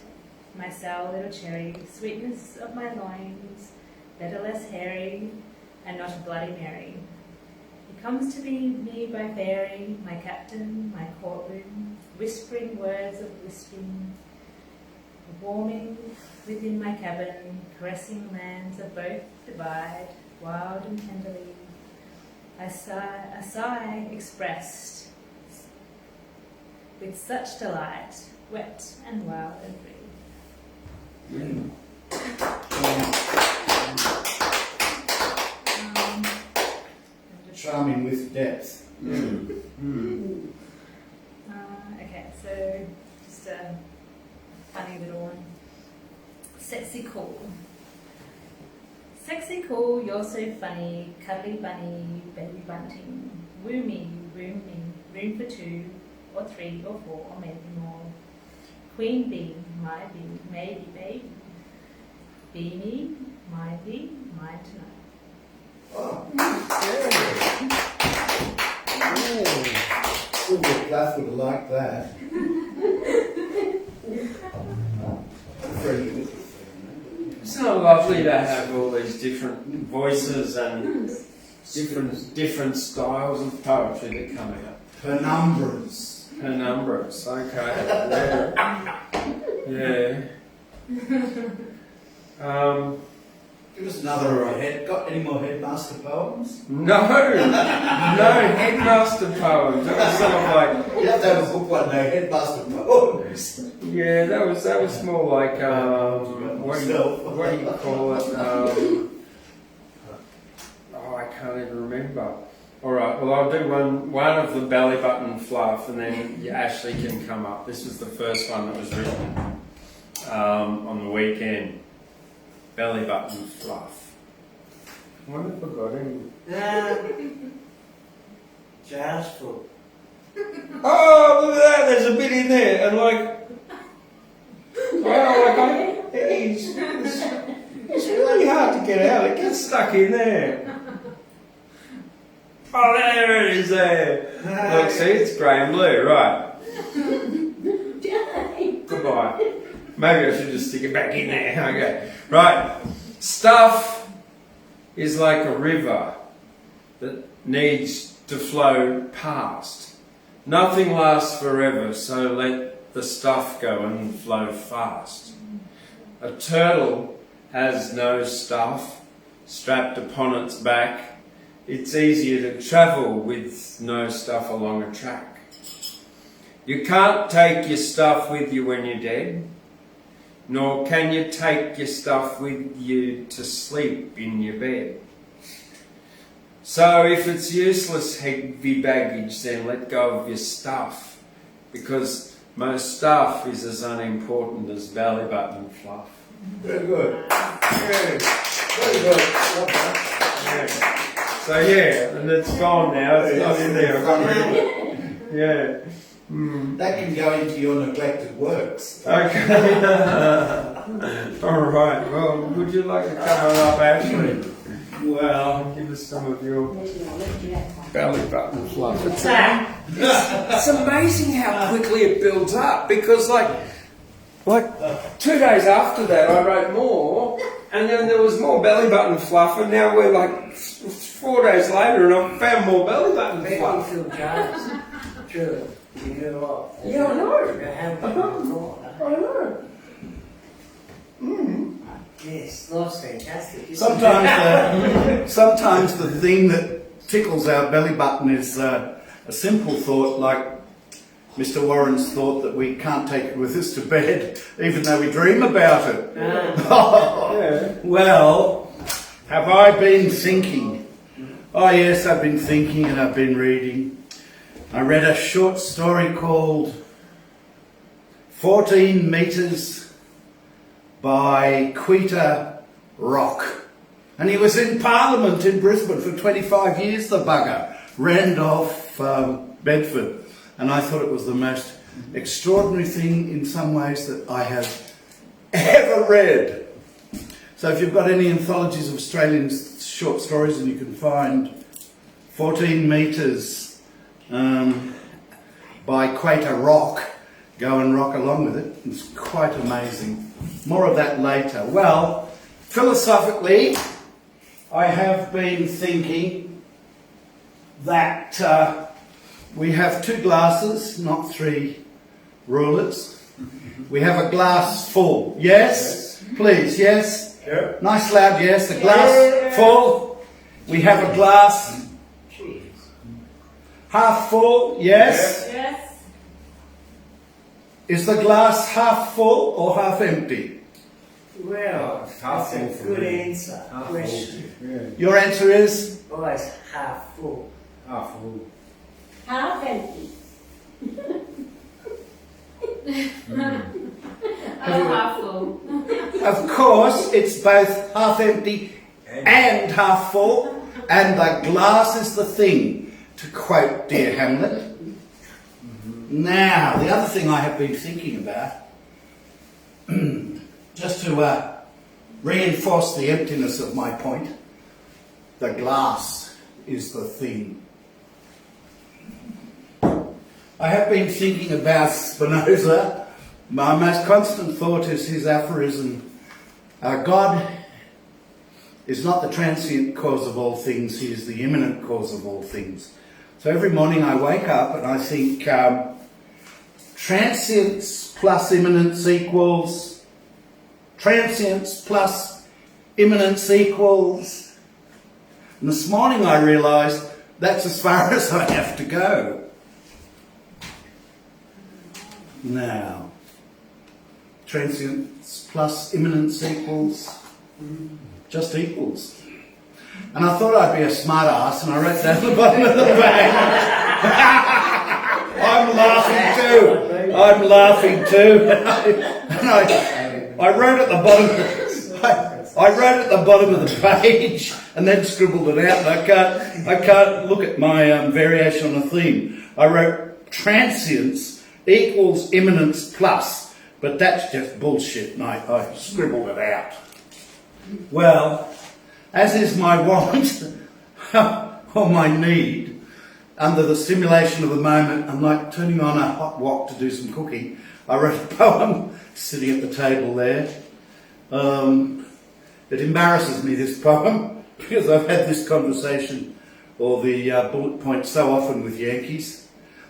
my sour little cherry, sweetness of my loins, better less hairy, and not a bloody Mary. He comes to me by fairy, my captain, my courtroom, whispering words of wisping, warming within my cabin, caressing lands of both divide, wild and tenderly. A sigh expressed with such delight, wet and wild and free.
Charming with depth.
Okay, so just a funny little one. Sexy cool. Sexy cool, you're so funny, cuddly bunny, baby bunting, woo me, room for 2 or 3 or 4 or maybe more. Queen bee, my bee, maybe baby. Beanie, Mindly, Mine Tonight.
Oh,
Yeah.
Sylvia Plath would have liked that. Very
Isn't it lovely to have all these different voices and different styles of poetry that come out?
Penumbras.
Penumbras, okay. Yeah.
Give us another head. Got any more headmaster poems?
No headmaster poems. That was sort of like,
You have to have a book one day, headmaster poems.
yeah, that was more like what do you call it? Oh, I can't even remember. All right, well I'll do one of the Belly Button Fluff, and then Ashley can come up. This was the first one that was written on the weekend. Belly Button Fluff. I wonder if I got any.
Jazz foot.
Oh, look at that! There's a bit in there, and it's really hard to get out. It gets stuck in there. Oh, there it is. There. Look, see, it's grey and blue, right? Goodbye. Maybe I should just stick it back in there. Okay, right. Stuff is like a river that needs to flow past. Nothing lasts forever, so let the stuff go and flow fast. A turtle has no stuff strapped upon its back. It's easier to travel with no stuff along a track. You can't take your stuff with you when you're dead, nor can you take your stuff with you to sleep in your bed. So if it's useless heavy baggage, then let go of your stuff, because most stuff is as unimportant as belly button fluff.
Very good.
Yeah.
Very good. Love that.
Yeah. So yeah, and it's gone now, it's not in there. Yeah. Mm.
That can go into your neglected works.
Okay. Alright, well, would you like to come on up, Ashley? Well, give us some of your belly button fluff. It's amazing how quickly it builds up, because like 2 days after that I wrote more, and then there was more belly button fluff, and now we're like 4 days later and I've found more belly button
People
fluff.
feel jazz. True. You hear a lot.
Yeah, I know.
You have before.
I know. Mm.
Yes, life's fantastic. isn't
Sometimes the thing that tickles our belly button is a simple thought, like Mr. Warren's thought that we can't take it with us to bed, even though we dream about it.
Yeah.
Well, have I been thinking? Oh yes, I've been thinking and I've been reading. I read a short story called 14 Metres by Quita Rock. And he was in Parliament in Brisbane for 25 years, the bugger. Randolph Bedford. And I thought it was the most extraordinary thing in some ways that I have ever read. So if you've got any anthologies of Australian short stories and you can find 14 Metres by Quita Rock, go and rock along with it. It's quite amazing. More of that later. Well, philosophically, I have been thinking that we have 2 glasses, not 3 rulers. We have a glass full. Yes? Please, yes?
Yeah.
Nice loud yes. The glass full. We have a glass half full. Yes?
Yes.
Is the glass half full or half empty?
Well,
Half
that's
full
a
for
good
me.
answer. Question.
Your answer is?
Always half full.
Half full.
Half empty.
Oh, half full.
Of course, it's both half empty and half full, and the glass is the thing, to quote dear Hamlet. Now, the other thing I have been thinking about, just to reinforce the emptiness of my point. The glass is the theme. I have been thinking about Spinoza. My most constant thought is his aphorism, God is not the transient cause of all things, he is the immanent cause of all things. So every morning I wake up and I think transience plus immanence equals, transience plus immanence equals. And this morning I realised that's as far as I have to go. Now, transience plus immanence equals, just equals. And I thought I'd be a smart ass and I wrote down the bottom of the page. I'm laughing too. And I wrote at the bottom. I wrote at the bottom of the page and then scribbled it out. And I can't look at my variation on a theme. I wrote transience equals immanence plus, but that's just bullshit, mate. I scribbled it out. Well, as is my want or my need, under the stimulation of the moment, I'm like turning on a hot wok to do some cooking. I wrote a poem sitting at the table there. It embarrasses me, this poem, because I've had this conversation or the bullet point so often with Yankees.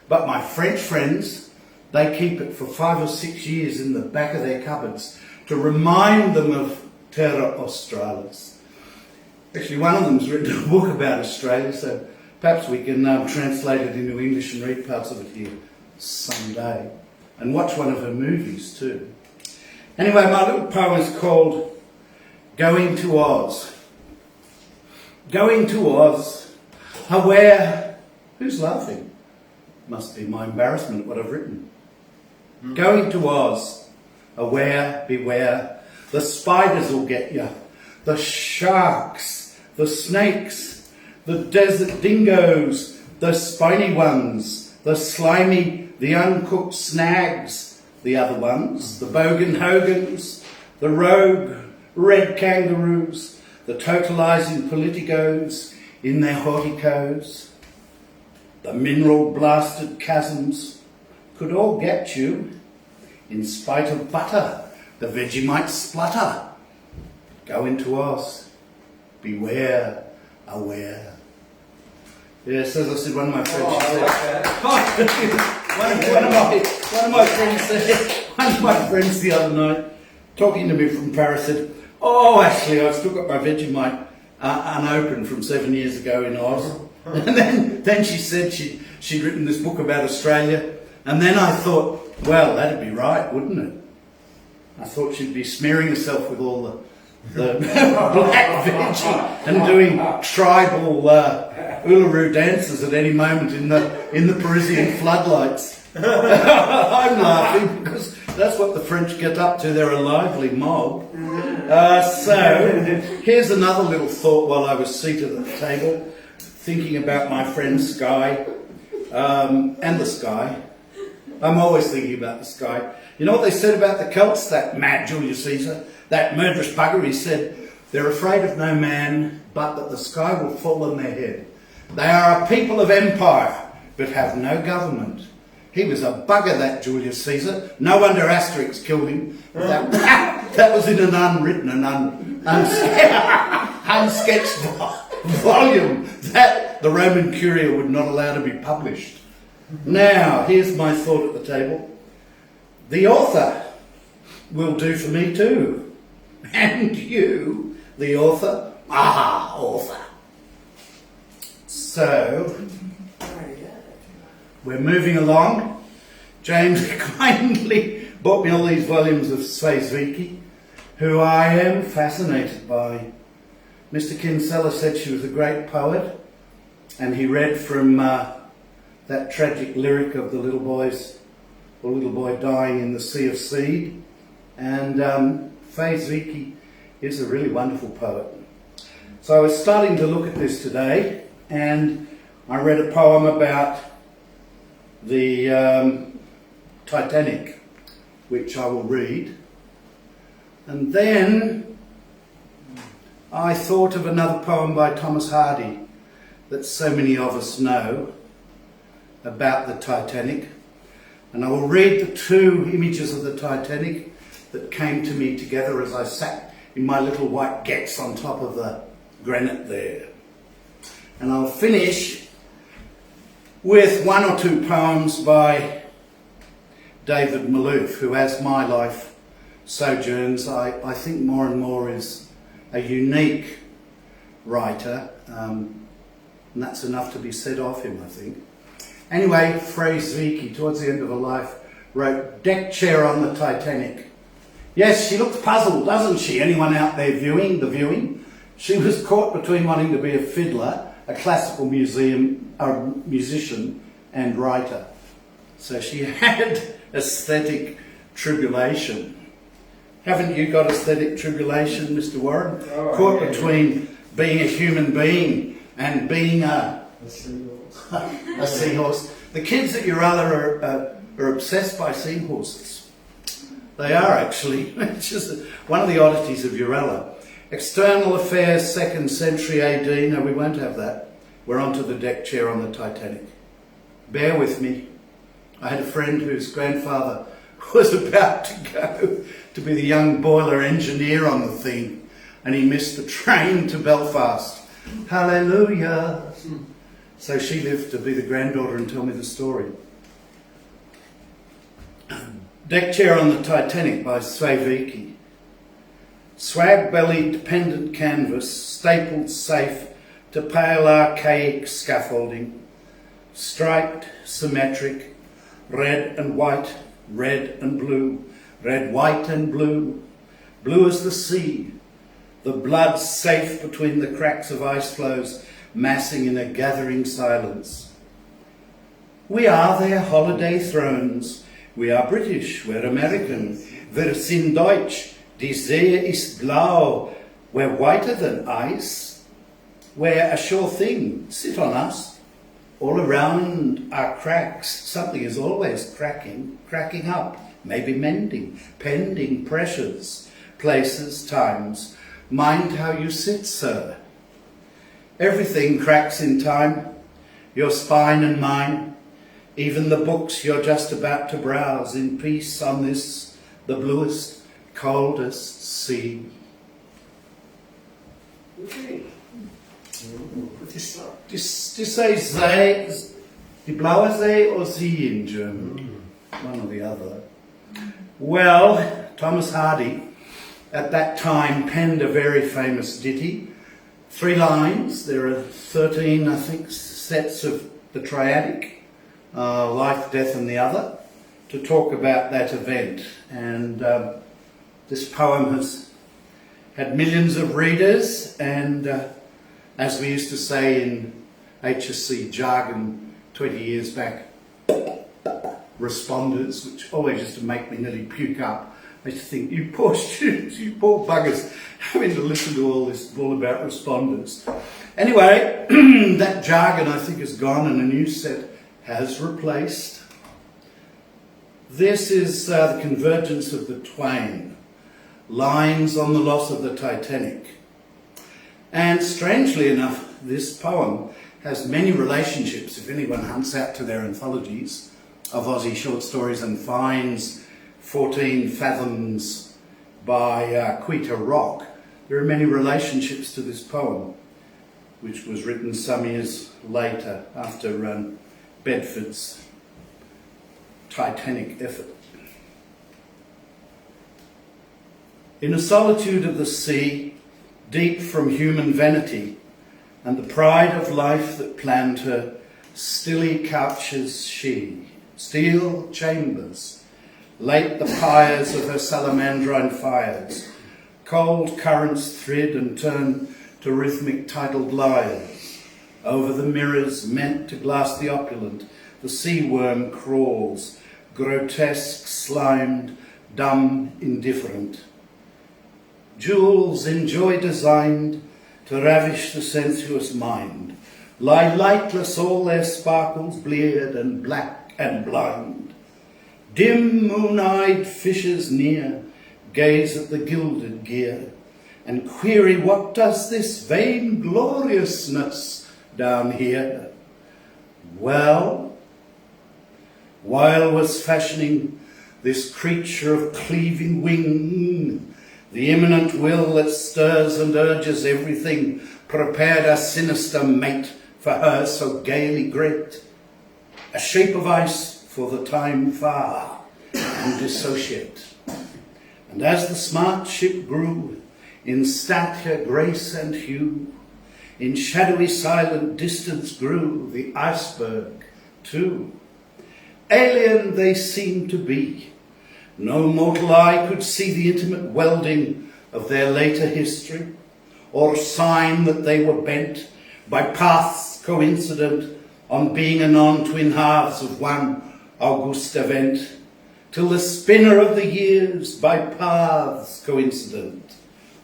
But my French friends, they keep it for 5 or 6 years in the back of their cupboards to remind them of Terra Australis. Actually, one of them's written a book about Australia, so perhaps we can translate it into English and read parts of it here someday. And watch one of her movies too. Anyway, my little poem is called Going to Oz. Going to Oz, aware... Who's laughing? Must be my embarrassment at what I've written. Going to Oz, aware, beware, the spiders will get you, the sharks, the snakes, the desert dingoes, the spiny ones, the slimy, the uncooked snags, the other ones, the bogan hogans, the rogue red kangaroos, the totalising politicos in their horticos, the mineral blasted chasms could all get you, in spite of butter, the Vegemite splutter. Go into Oz, beware, aware. Yes, as I said, one of my friends one of my friends the other night, talking to me from Paris, said, "Oh, actually, I've still got my Vegemite unopened from 7 years ago in Oz." And then she said she'd written this book about Australia, and then I thought, well, that'd be right, wouldn't it? I thought she'd be smearing herself with all the black veggie and doing tribal Uluru dances at any moment in the Parisian floodlights. I'm laughing because that's what the French get up to. They're a lively mob. So here's another little thought while I was seated at the table, thinking about my friend Skye and the Skye. I'm always thinking about the Skye. You know what they said about the Celts, that mad Julius Caesar, that murderous bugger? He said, they're afraid of no man, but that the sky will fall on their head. They are a people of empire, but have no government. He was a bugger, that Julius Caesar. No wonder Asterix killed him. That was in an unwritten and unsketched volume that the Roman Curia would not allow to be published. Now, here's my thought at the table. The author will do for me too. And you, the author, author. So, we're moving along. James kindly bought me all these volumes of Skye, who I am fascinated by. Mr. Kinsella said she was a great poet, and he read from that tragic lyric of the little boy dying in the sea of seed. And Skye is a really wonderful poet. So I was starting to look at this today, and I read a poem about the Titanic, which I will read. And then I thought of another poem by Thomas Hardy that so many of us know about the Titanic. And I will read the two images of the Titanic that came to me together as I sat in my little white gets on top of the granite there. And I'll finish with one or two poems by David Malouf, who, as my life sojourns, I think more and more is a unique writer, and that's enough to be said of him, I think. Anyway, Phrase Vicky, towards the end of her life, wrote, "Deck chair on the Titanic." Yes, she looks puzzled, doesn't she? Anyone out there viewing the viewing? She was caught between wanting to be a fiddler, a classical musician and writer. So she had aesthetic tribulation. Haven't you got aesthetic tribulation, Mr. Warren?
Oh,
Caught
yeah.
between being a human being and being a seahorse. The kids at Uralla are obsessed by seahorses. They are actually. It's just one of the oddities of Uralla. External affairs, 2nd century AD. No, we won't have that. We're onto the deck chair on the Titanic. Bear with me. I had a friend whose grandfather was about to go to be the young boiler engineer on the thing, and he missed the train to Belfast. Hallelujah. So she lived to be the granddaughter and tell me the story. Deck chair on the Titanic by Svaviki. Swag-bellied pendant canvas, stapled safe to pale archaic scaffolding, striped, symmetric, red and white, red and blue, red, white and blue, blue as the sea, the blood safe between the cracks of ice floes, massing in a gathering silence. We are their holiday thrones. We are British, we're American. Wir sind Deutsch. Die See ist blau. We're whiter than ice. We're a sure thing. Sit on us. All around are cracks. Something is always cracking, cracking up, maybe mending, pending pressures, places, times. Mind how you sit, sir. Everything cracks in time. Your spine and mine. Even the books you're just about to browse in peace on this, the bluest, coldest sea. Du sagst sei, die blaue See or sie in German? One or the other. Well, Thomas Hardy at that time penned a very famous ditty. 3 lines. There are 13, I think, sets of the triadic. Life, Death and the Other, to talk about that event. And this poem has had millions of readers and, as we used to say in HSC jargon 20 years back, responders, which always used to make me nearly puke up. I used to think, you poor students, you poor buggers, having to listen to all this bull about responders. Anyway, that jargon I think is gone and a new set has replaced. This is the convergence of the twain, lines on the loss of the Titanic. And strangely enough, this poem has many relationships. If anyone hunts out to their anthologies of Aussie short stories and finds 14 Fathoms by Quita Rock, there are many relationships to this poem, which was written some years later after Bedford's titanic effort. In a solitude of the sea, deep from human vanity, and the pride of life that planned her, stilly couches she, steel chambers, late the pyres of her salamandrine fires, cold currents thrid and turn to rhythmic tidal lyres. Over the mirrors meant to glass the opulent, the sea worm crawls, grotesque, slimed, dumb, indifferent. Jewels in joy designed to ravish the sensuous mind, lie lightless all their sparkles, bleared and black and blind. Dim moon-eyed fishes near gaze at the gilded gear, and query what does this vaingloriousness down here? Well, while was fashioning this creature of cleaving wing, the imminent will that stirs and urges everything, prepared a sinister mate for her so gaily great, a shape of ice for the time far and dissociate. And as the smart ship grew in stature, grace and hue, in shadowy silent distance grew the iceberg too. Alien they seemed to be. No mortal eye could see the intimate welding of their later history, or sign that they were bent by paths coincident on being anon twin halves of one august event, till the spinner of the years by paths coincident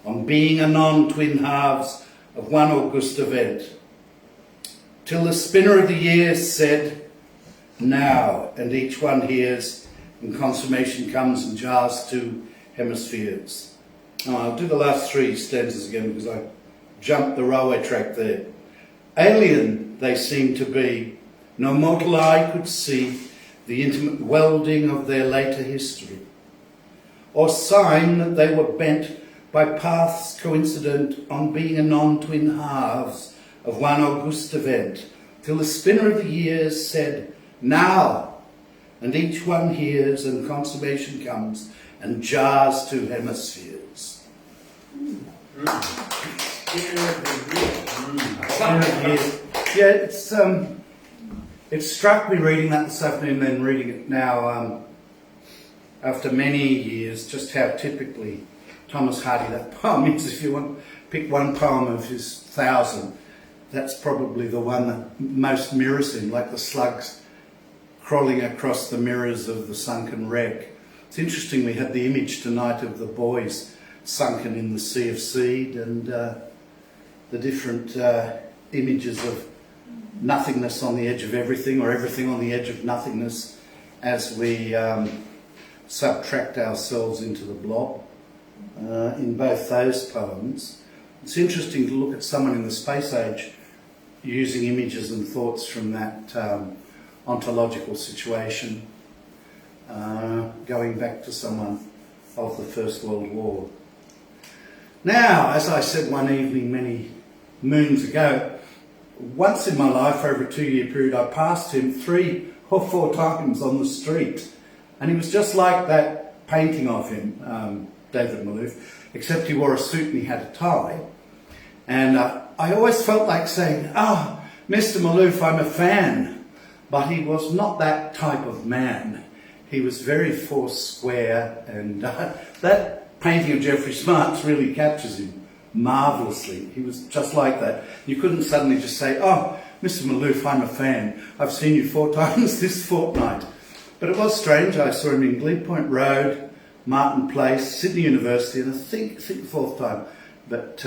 on being anon twin halves of one august event, till the spinner of the years said, now, and each one hears, and consummation comes and jars two hemispheres. Oh, I'll do the last three stanzas again because I jumped the railway track there. Alien they seemed to be, no mortal eye could see the intimate welding of their later history, or sign that they were bent by paths coincident on being anon twin halves of one august event, till the spinner of the years said, now, and each one hears, and consummation comes and jars two hemispheres. Yeah, it struck me reading that this afternoon, then reading it now, after many years, just how typically Thomas Hardy that poem is. If you want to pick one poem of his 1,000, that's probably the one that most mirrors him, like the slugs crawling across the mirrors of the sunken wreck. It's interesting, we had the image tonight of the boys sunken in the sea of seed, and the different images of nothingness on the edge of everything, or everything on the edge of nothingness, as we subtract ourselves into the blob. In both those poems, it's interesting to look at someone in the space age using images and thoughts from that ontological situation, going back to someone of the First World War. Now, as I said one evening many moons ago, once in my life, over a 2-year period, I passed him 3 or 4 times on the street, and he was just like that painting of him, David Malouf, except he wore a suit and he had a tie. And I always felt like saying, oh, Mr. Malouf, I'm a fan. But he was not that type of man. He was very foursquare, and that painting of Geoffrey Smart's really captures him marvellously. He was just like that. You couldn't suddenly just say, oh, Mr. Malouf, I'm a fan. I've seen you 4 times this fortnight. But it was strange. I saw him in Glebe Point Road, Martin Place, Sydney University, and I think the 4th time. But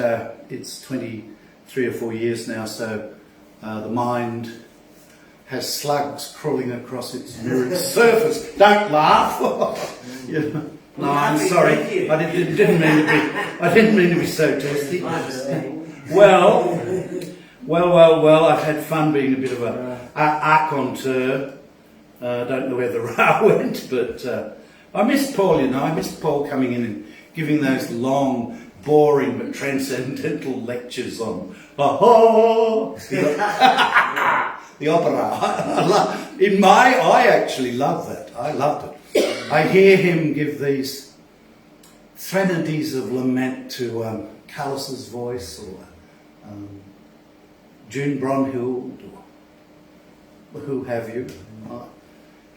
it's 23 or 4 years now, so the mind has slugs crawling across its mirrored surface. Don't laugh. Yeah. No, I'm sorry. I didn't mean to be so testy. Well. I've had fun being a bit of a raconteur. Don't know where the ra went, but I missed Paul. I missed Paul coming in and giving those long, boring but transcendental lectures on the opera. I actually love that. I loved it. I hear him give these threnodies of lament to Callis's voice, or June Bromhild, or who have you.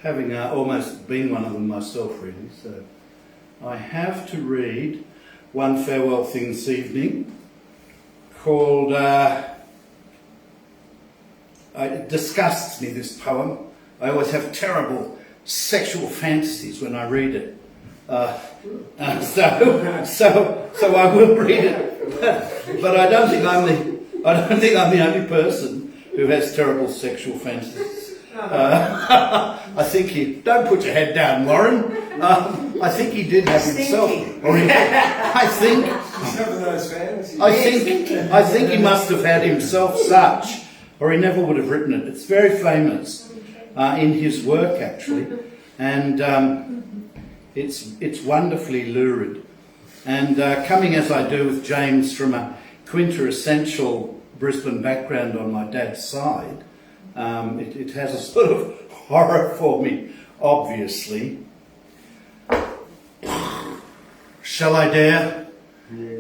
Having almost been one of them myself, really. So I have to read one farewell thing this evening called... it disgusts me, this poem. I always have terrible sexual fantasies when I read it. So I will read it. But I don't think I'm the only person who has terrible sexual fantasies. I think he, don't put your head down, Warren. I think he did have himself, or I think he must have had himself such, or he never would have written it. It's very famous in his work, actually, and it's wonderfully lurid. And coming as I do with James from a quintessential Brisbane background on my dad's side, it has a sort of horror for me, obviously. Shall I dare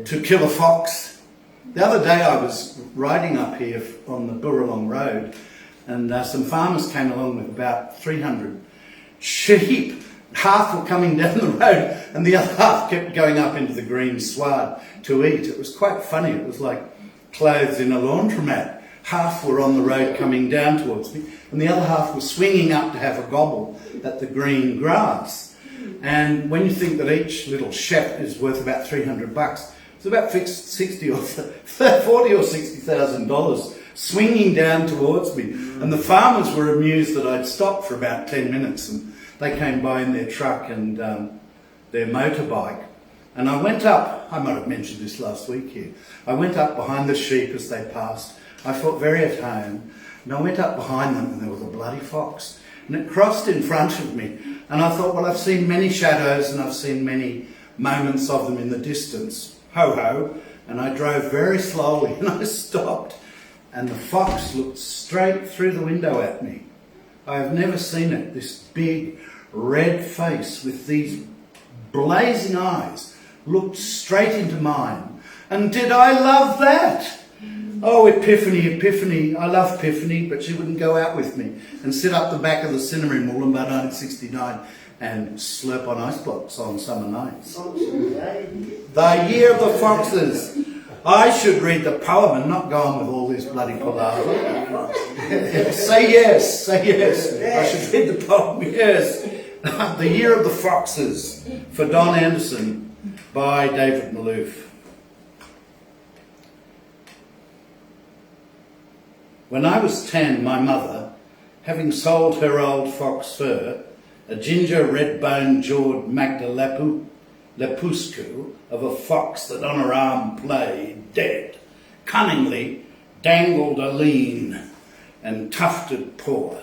to kill a fox? The other day I was riding up here on the Burralong Road, and some farmers came along with about 300 sheep. Half were coming down the road and the other half kept going up into the green sward to eat. It was quite funny. It was like clothes in a laundromat. Half were on the road coming down towards me and the other half were swinging up to have a gobble at the green grass. And when you think that each little shep is worth about $300, it's about $40,000 or $60,000 swinging down towards me. And the farmers were amused that I'd stopped for about 10 minutes and they came by in their truck and their motorbike. And I went up, I might have mentioned this last week here, I went up behind the sheep as they passed. I felt very at home. And I went up behind them and there was a bloody fox. And it crossed in front of me. And I thought, well, I've seen many shadows and I've seen many moments of them in the distance. Ho ho. And I drove very slowly and I stopped. And the fox looked straight through the window at me. I have never seen it, this big red face with these blazing eyes looked straight into mine. And did I love that? Oh, Epiphany, I love Epiphany, but she wouldn't go out with me and sit up the back of the cinema in Wollongbar 1969 and slurp on ice blocks on summer nights. The Year of the Foxes. I should read the poem and not go on with all this bloody palaver. Say yes, say yes. I should read the poem, yes. The Year of the Foxes for Don Anderson by David Malouf. When I was 10, my mother, having sold her old fox fur, a ginger red-boned jawed Magda Lepuscu of a fox that on her arm played dead, cunningly dangled a lean and tufted paw,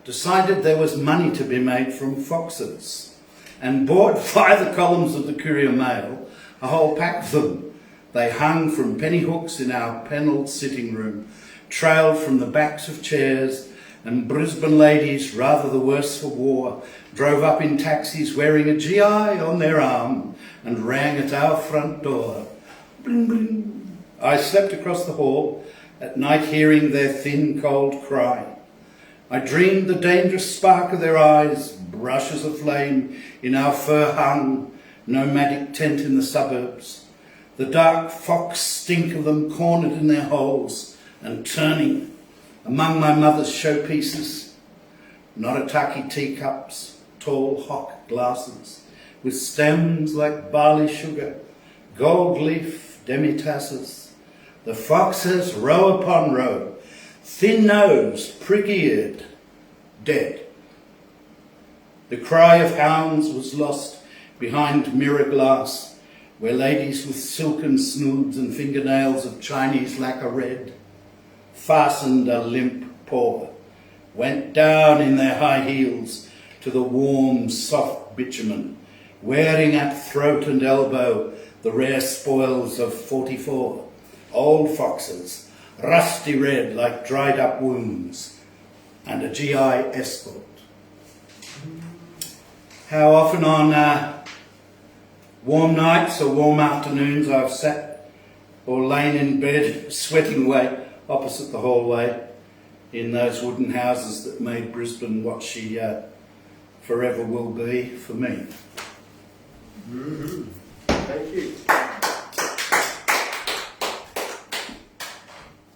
decided there was money to be made from foxes, and bought by the columns of the Courier Mail a whole pack of them. They hung from penny hooks in our panelled sitting room, trailed from the backs of chairs, and Brisbane ladies, rather the worse for war, drove up in taxis wearing a GI on their arm and rang at our front door. Bling, bling. I slept across the hall at night hearing their thin, cold cry. I dreamed the dangerous spark of their eyes, brushes of flame in our fur-hung nomadic tent in the suburbs, the dark fox stink of them cornered in their holes and turning among my mother's showpieces, Noritake teacups, tall hock glasses, with stems like barley sugar, gold leaf demi-tasses. The foxes, row upon row, thin-nosed, prick-eared, dead. The cry of hounds was lost behind mirror glass, where ladies with silken snoods and fingernails of Chinese lacquer red fastened a limp paw, went down in their high heels to the warm, soft bitumen, wearing at throat and elbow the rare spoils of 44, old foxes, rusty red like dried up wounds, and a GI escort. How often on warm nights or warm afternoons I've sat or lain in bed sweating away opposite the hallway in those wooden houses that made Brisbane what she forever will be for me.
Mm-hmm. Thank you.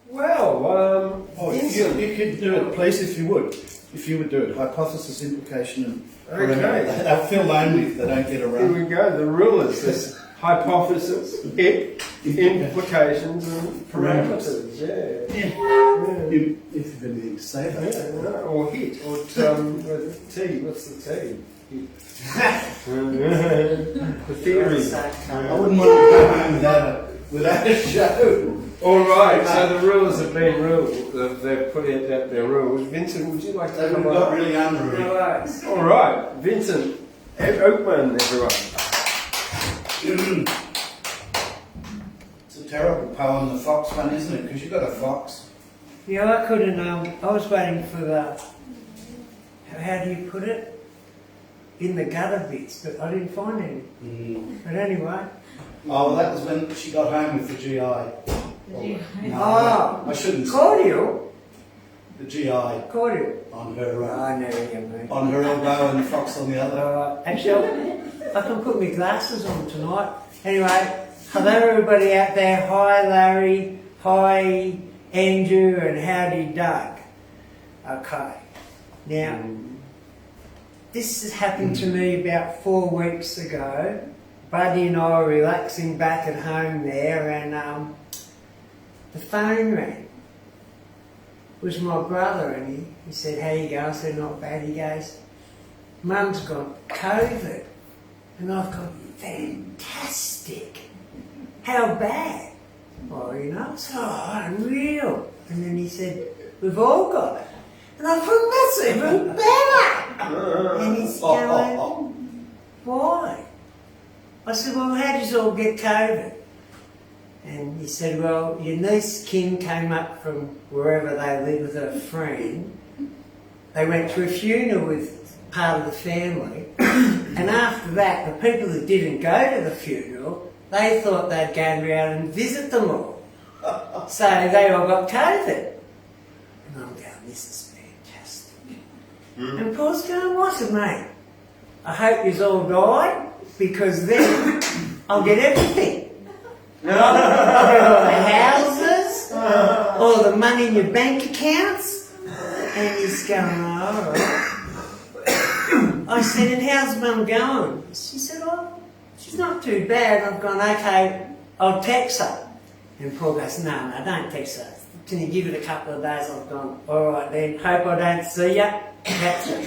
Well,
you could do it, please, if you would. If you would do it. Hypothesis, implication, and
okay.
They'll feel lonely if they don't get
Here
around.
we go. The rule is this.
hypothesis, implications, and parameters. Yeah.
If you've anything to say about that.
Yeah, or hit, or T. What's the T? The theory.
I wouldn't want to go home without a show.
All right. So the rules have been ruled. They've put out their rules. Vincent, would you like to
They've
come
got
on?
really unruly.
All right, Vincent. Oakman, everyone.
It's a terrible poem, the fox one, isn't it? Because you've got a fox.
Yeah, I couldn't, I was waiting for the, how do you put it? In the gutter bits, but I didn't find any. But anyway.
Oh, well, that was when she got home with the GI.
Oh,
I shouldn't say.
cordial?
The GI
Cordial.
on her
I know you mean.
on her elbow and the fox on the other.
Actually, I can put my glasses on tonight. Anyway, hello everybody out there. Hi Larry, hi Andrew, and howdy Doug. Okay, now this has happened to me about 4 weeks ago. Buddy and I were relaxing back at home there, and the phone rang. It was my brother, and he said, "How you going?" I said, "Not bad." He goes, "Mum's got COVID." And I've gone, "Fantastic. How bad?" "Well, you know, it's unreal." And then he said, "We've all got it." And I thought, "That's even better." And he's going, "Why?" I said, "Well, how did you all get COVID?" And he said, "Well, your niece Kim came up from wherever they live with her friend. They went to a funeral with part of the family. And after that, the people that didn't go to the funeral, they thought they'd go around and visit them all. So they all got COVID." And I'm going, "This is fantastic." And Paul's going, "What's it, mate? I hope yous all die, because then I'll get everything. I'll get all the houses, all the money in your bank accounts." And he's going, "All right." I said, "And how's Mum going?" She said, "Oh, she's not too bad." I've gone, "Okay, I'll text her." And Paul goes, "No, don't text her. Can you give it a couple of days?" I've gone, "All right then, hope I don't see ya." That's it.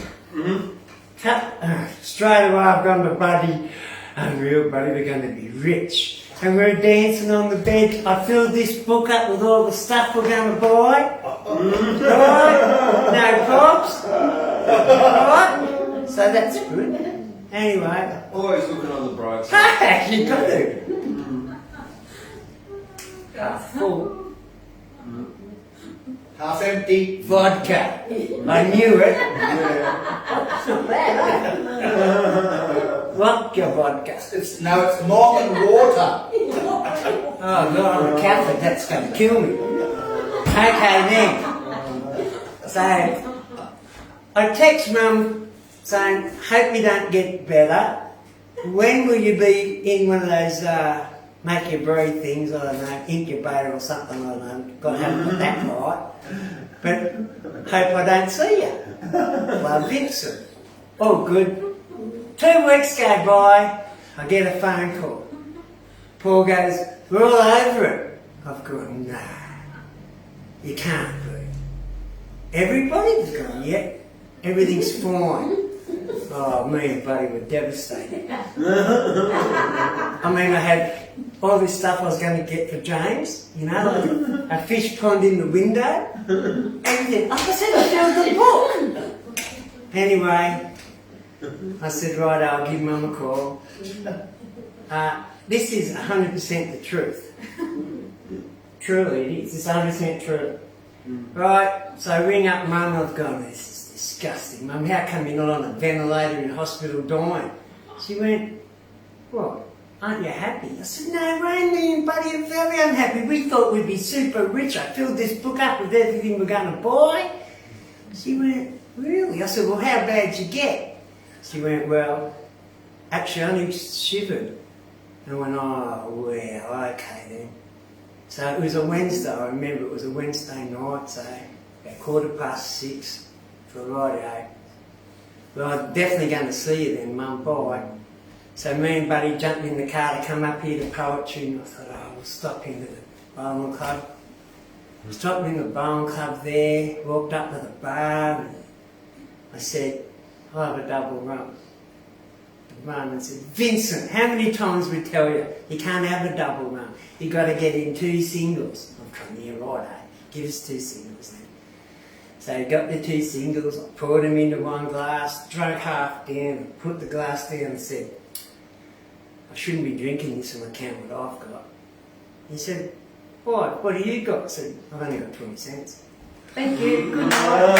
Straight away I've gone to Buddy. "Unreal, Buddy, we're going to be rich." And we're dancing on the bed. I filled this book up with all the stuff we're going to buy. Right? No props. Right? So that's good. Anyway.
Always looking on the bright side.
You got to. Half full.
Half empty.
Vodka. I knew it. Vodka.
It's Mormon water.
Oh God, I'm a Catholic, that's going to kill me. Okay then. So, I text Mum saying, "Hope you don't get better. When will you be in one of those make you breathe things, I don't know, incubator or something, I don't know, got to have got that right. But hope I don't see you." Well, Vincent. Oh, good. 2 weeks go by, I get a phone call. Paul goes, "We're all over it." I've gone, "No, you can't be." Everybody's gone, "Yeah, everything's fine." Oh, me and Buddy were devastated. I mean, I had all this stuff I was going to get for James, you know, like a fish pond in the window, everything. Like I said, I filled the book. Anyway, I said, "Right, I'll give Mum a call." This is 100% the truth. Truly it is. It's 100% true. Right, so I ring up Mum. I've gone, "This is disgusting. Mum, how come you're not on a ventilator in hospital dying?" She went, "What? Aren't you happy?" I said, "No way, me and Buddy are very unhappy. We thought we'd be super rich. I filled this book up with everything we're going to buy." She went, "Really?" I said, "Well, how bad'd you get?" She went, "Well, actually I only shivered." And I went, "Oh, well, okay then." So it was a Wednesday, I remember it was a Wednesday night, so about 6:15 for righto. Well, I'm definitely going to see you then, Mum, bye. So me and Buddy jumped in the car to come up here to poetry, and I thought, oh, we'll stop into the bowling club. Stopped in the bowling club there, walked up to the bar, and I said, I'll have a double rum. The barman said, Vincent, how many times we tell you can't have a double rum? You got to get in 2 singles. I'm trying, yeah, right, eh? Give us 2 singles then. So I got the 2 singles, I poured them into one glass, drank half down, put the glass down and said, I shouldn't be drinking this on account of what I've got. He said, why? What do you got? I said, I've only got 20 cents. Thank you. Good night.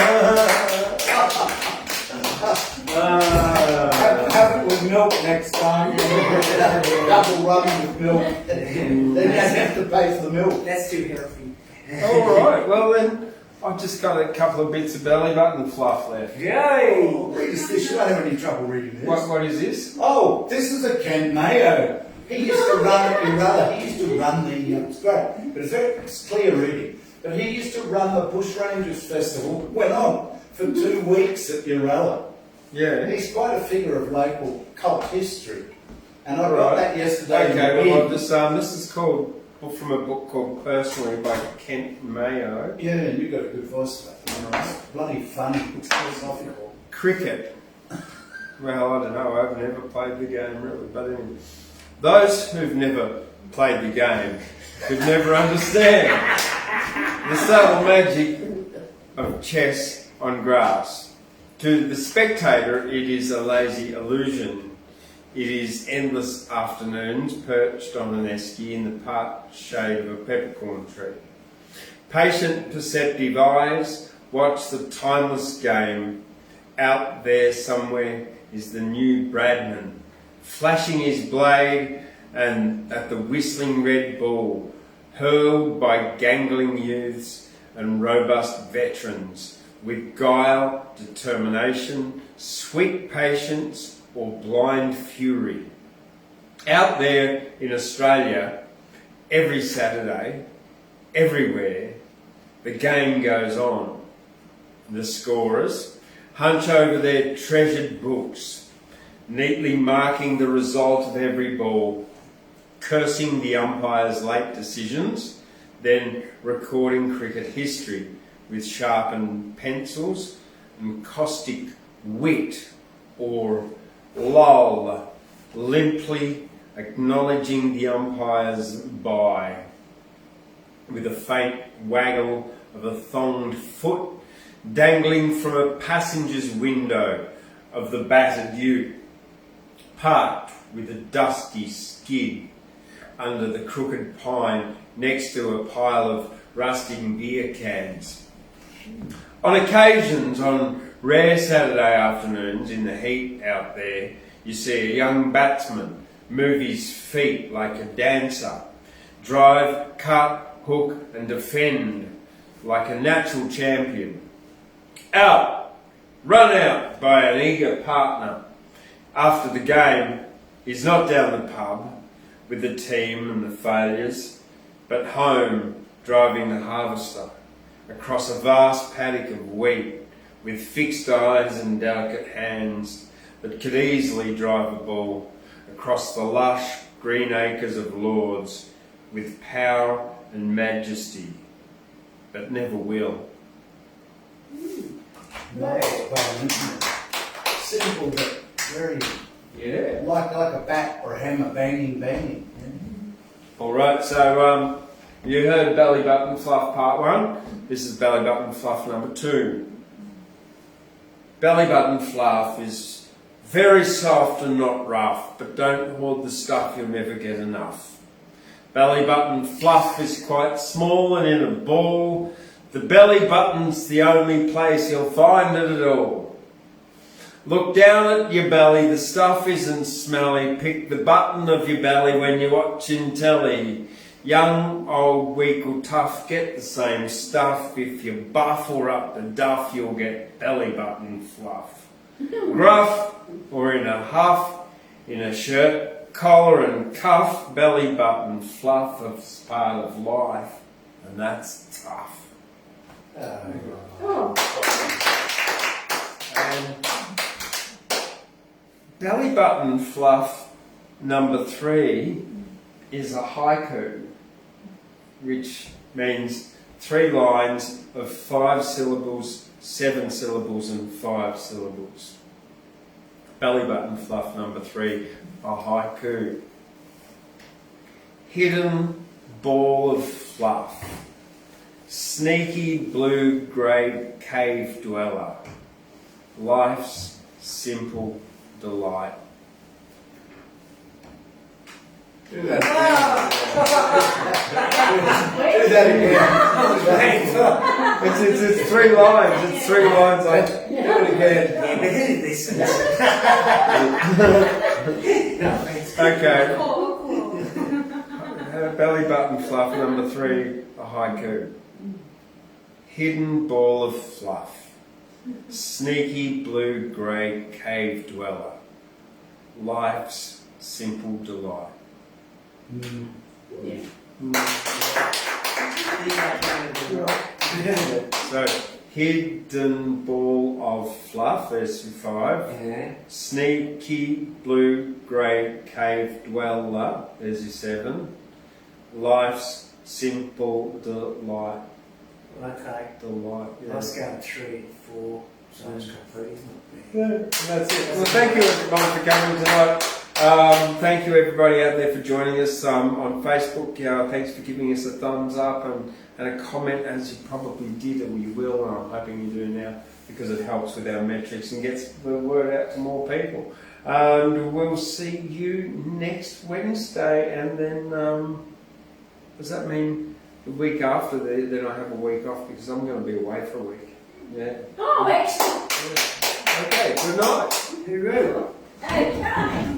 Have it with milk next time. Double rum with milk. Then you don't have to pay for the milk.
That's too healthy.
Alright, well then, I've just got a couple of bits of belly button fluff left.
Yay!
Read us this. You won't have any trouble reading this.
What is this?
Oh, this is a Ken Mayo. He used to run it in Rudder. He used to run the, it's great, but it's clear reading. But he used to run the Bushrangers Festival. Went on for 2 weeks at Uralla.
Yeah.
He's quite a figure of local cult history. And I got that yesterday.
Okay, well I've just, this is called, from a book called Personally by Kent Mayo.
Yeah, and you've got a good voice for that. It's bloody funny. It's philosophical.
Cricket. Well, I don't know, I've never played the game really, but anyway. Those who've never played the game could never understand the subtle magic of chess on grass. To the spectator, it is a lazy illusion. It is endless afternoons perched on an esky in the part shade of a peppercorn tree. Patient, perceptive eyes watch the timeless game. Out there somewhere is the new Bradman, flashing his blade and at the whistling red ball, hurled by gangling youths and robust veterans, with guile, determination, sweet patience, or blind fury. Out there in Australia, every Saturday, everywhere, the game goes on. The scorers hunch over their treasured books, neatly marking the result of every ball, cursing the umpire's late decisions, then recording cricket history with sharpened pencils and caustic wit or lull, limply acknowledging the umpire's bye, with a faint waggle of a thonged foot dangling from a passenger's window of the battered ute, parked with a dusty skid under the crooked pine next to a pile of rusting beer cans. On occasions, on rare Saturday afternoons in the heat out there, you see a young batsman move his feet like a dancer, drive, cut, hook and defend like a natural champion. Out, run out by an eager partner. After the game, he's not down the pub with the team and the failures, but home driving the harvester across a vast paddock of wheat with fixed eyes and delicate hands that could easily drive a ball across the lush green acres of Lords with power and majesty, but never will.
Simple but very,
Yeah.
like a bat or a hammer banging.
Alright, so you heard Belly Button Fluff Part 1. This is Belly Button Fluff number 2. Belly Button Fluff is very soft and not rough, but don't hoard the stuff, you'll never get enough. Belly Button Fluff is quite small and in a ball. The belly button's the only place you'll find it at all. Look down at your belly, the stuff isn't smelly. Pick the button of your belly when you're watching telly. Young, old, weak or tough, get the same stuff. If you're buff or up to duff, you'll get belly button fluff. Gruff or in a huff, in a shirt, collar and cuff, belly button fluff is part of life, and that's tough.
Oh,
Belly button fluff number 3 is a haiku, which means 3 lines of 5 syllables, 7 syllables and 5 syllables. Belly Button Fluff number 3, a haiku. Hidden ball of fluff, sneaky blue-grey cave dweller, life's simple delight.
Do that again.
It's 3 lines. It's 3 lines.
Do it again.
Okay. Belly Button Fluff number 3, a haiku. Hidden ball of fluff, sneaky blue-grey cave dweller, life's simple delight. So, hidden ball of fluff, there's 5.
Yeah.
Sneaky blue-grey cave dweller, there's your 7. Life's simple delight.
Okay.
Delight. Yeah.
Let's go 3, 4. So it's complete.
Yeah, that's it. Well, thank you everyone for coming tonight. Thank you everybody out there for joining us on Facebook. Thanks for giving us a thumbs up and a comment, as you probably did or you will, and I'm hoping you do now, because it helps with our metrics and gets the word out to more people. And we'll see you next Wednesday, and then does that mean the week after then I have a week off, because I'm going to be away for a week. Yeah.
Oh, excellent.
Okay, good night.
Hooroo.
Okay.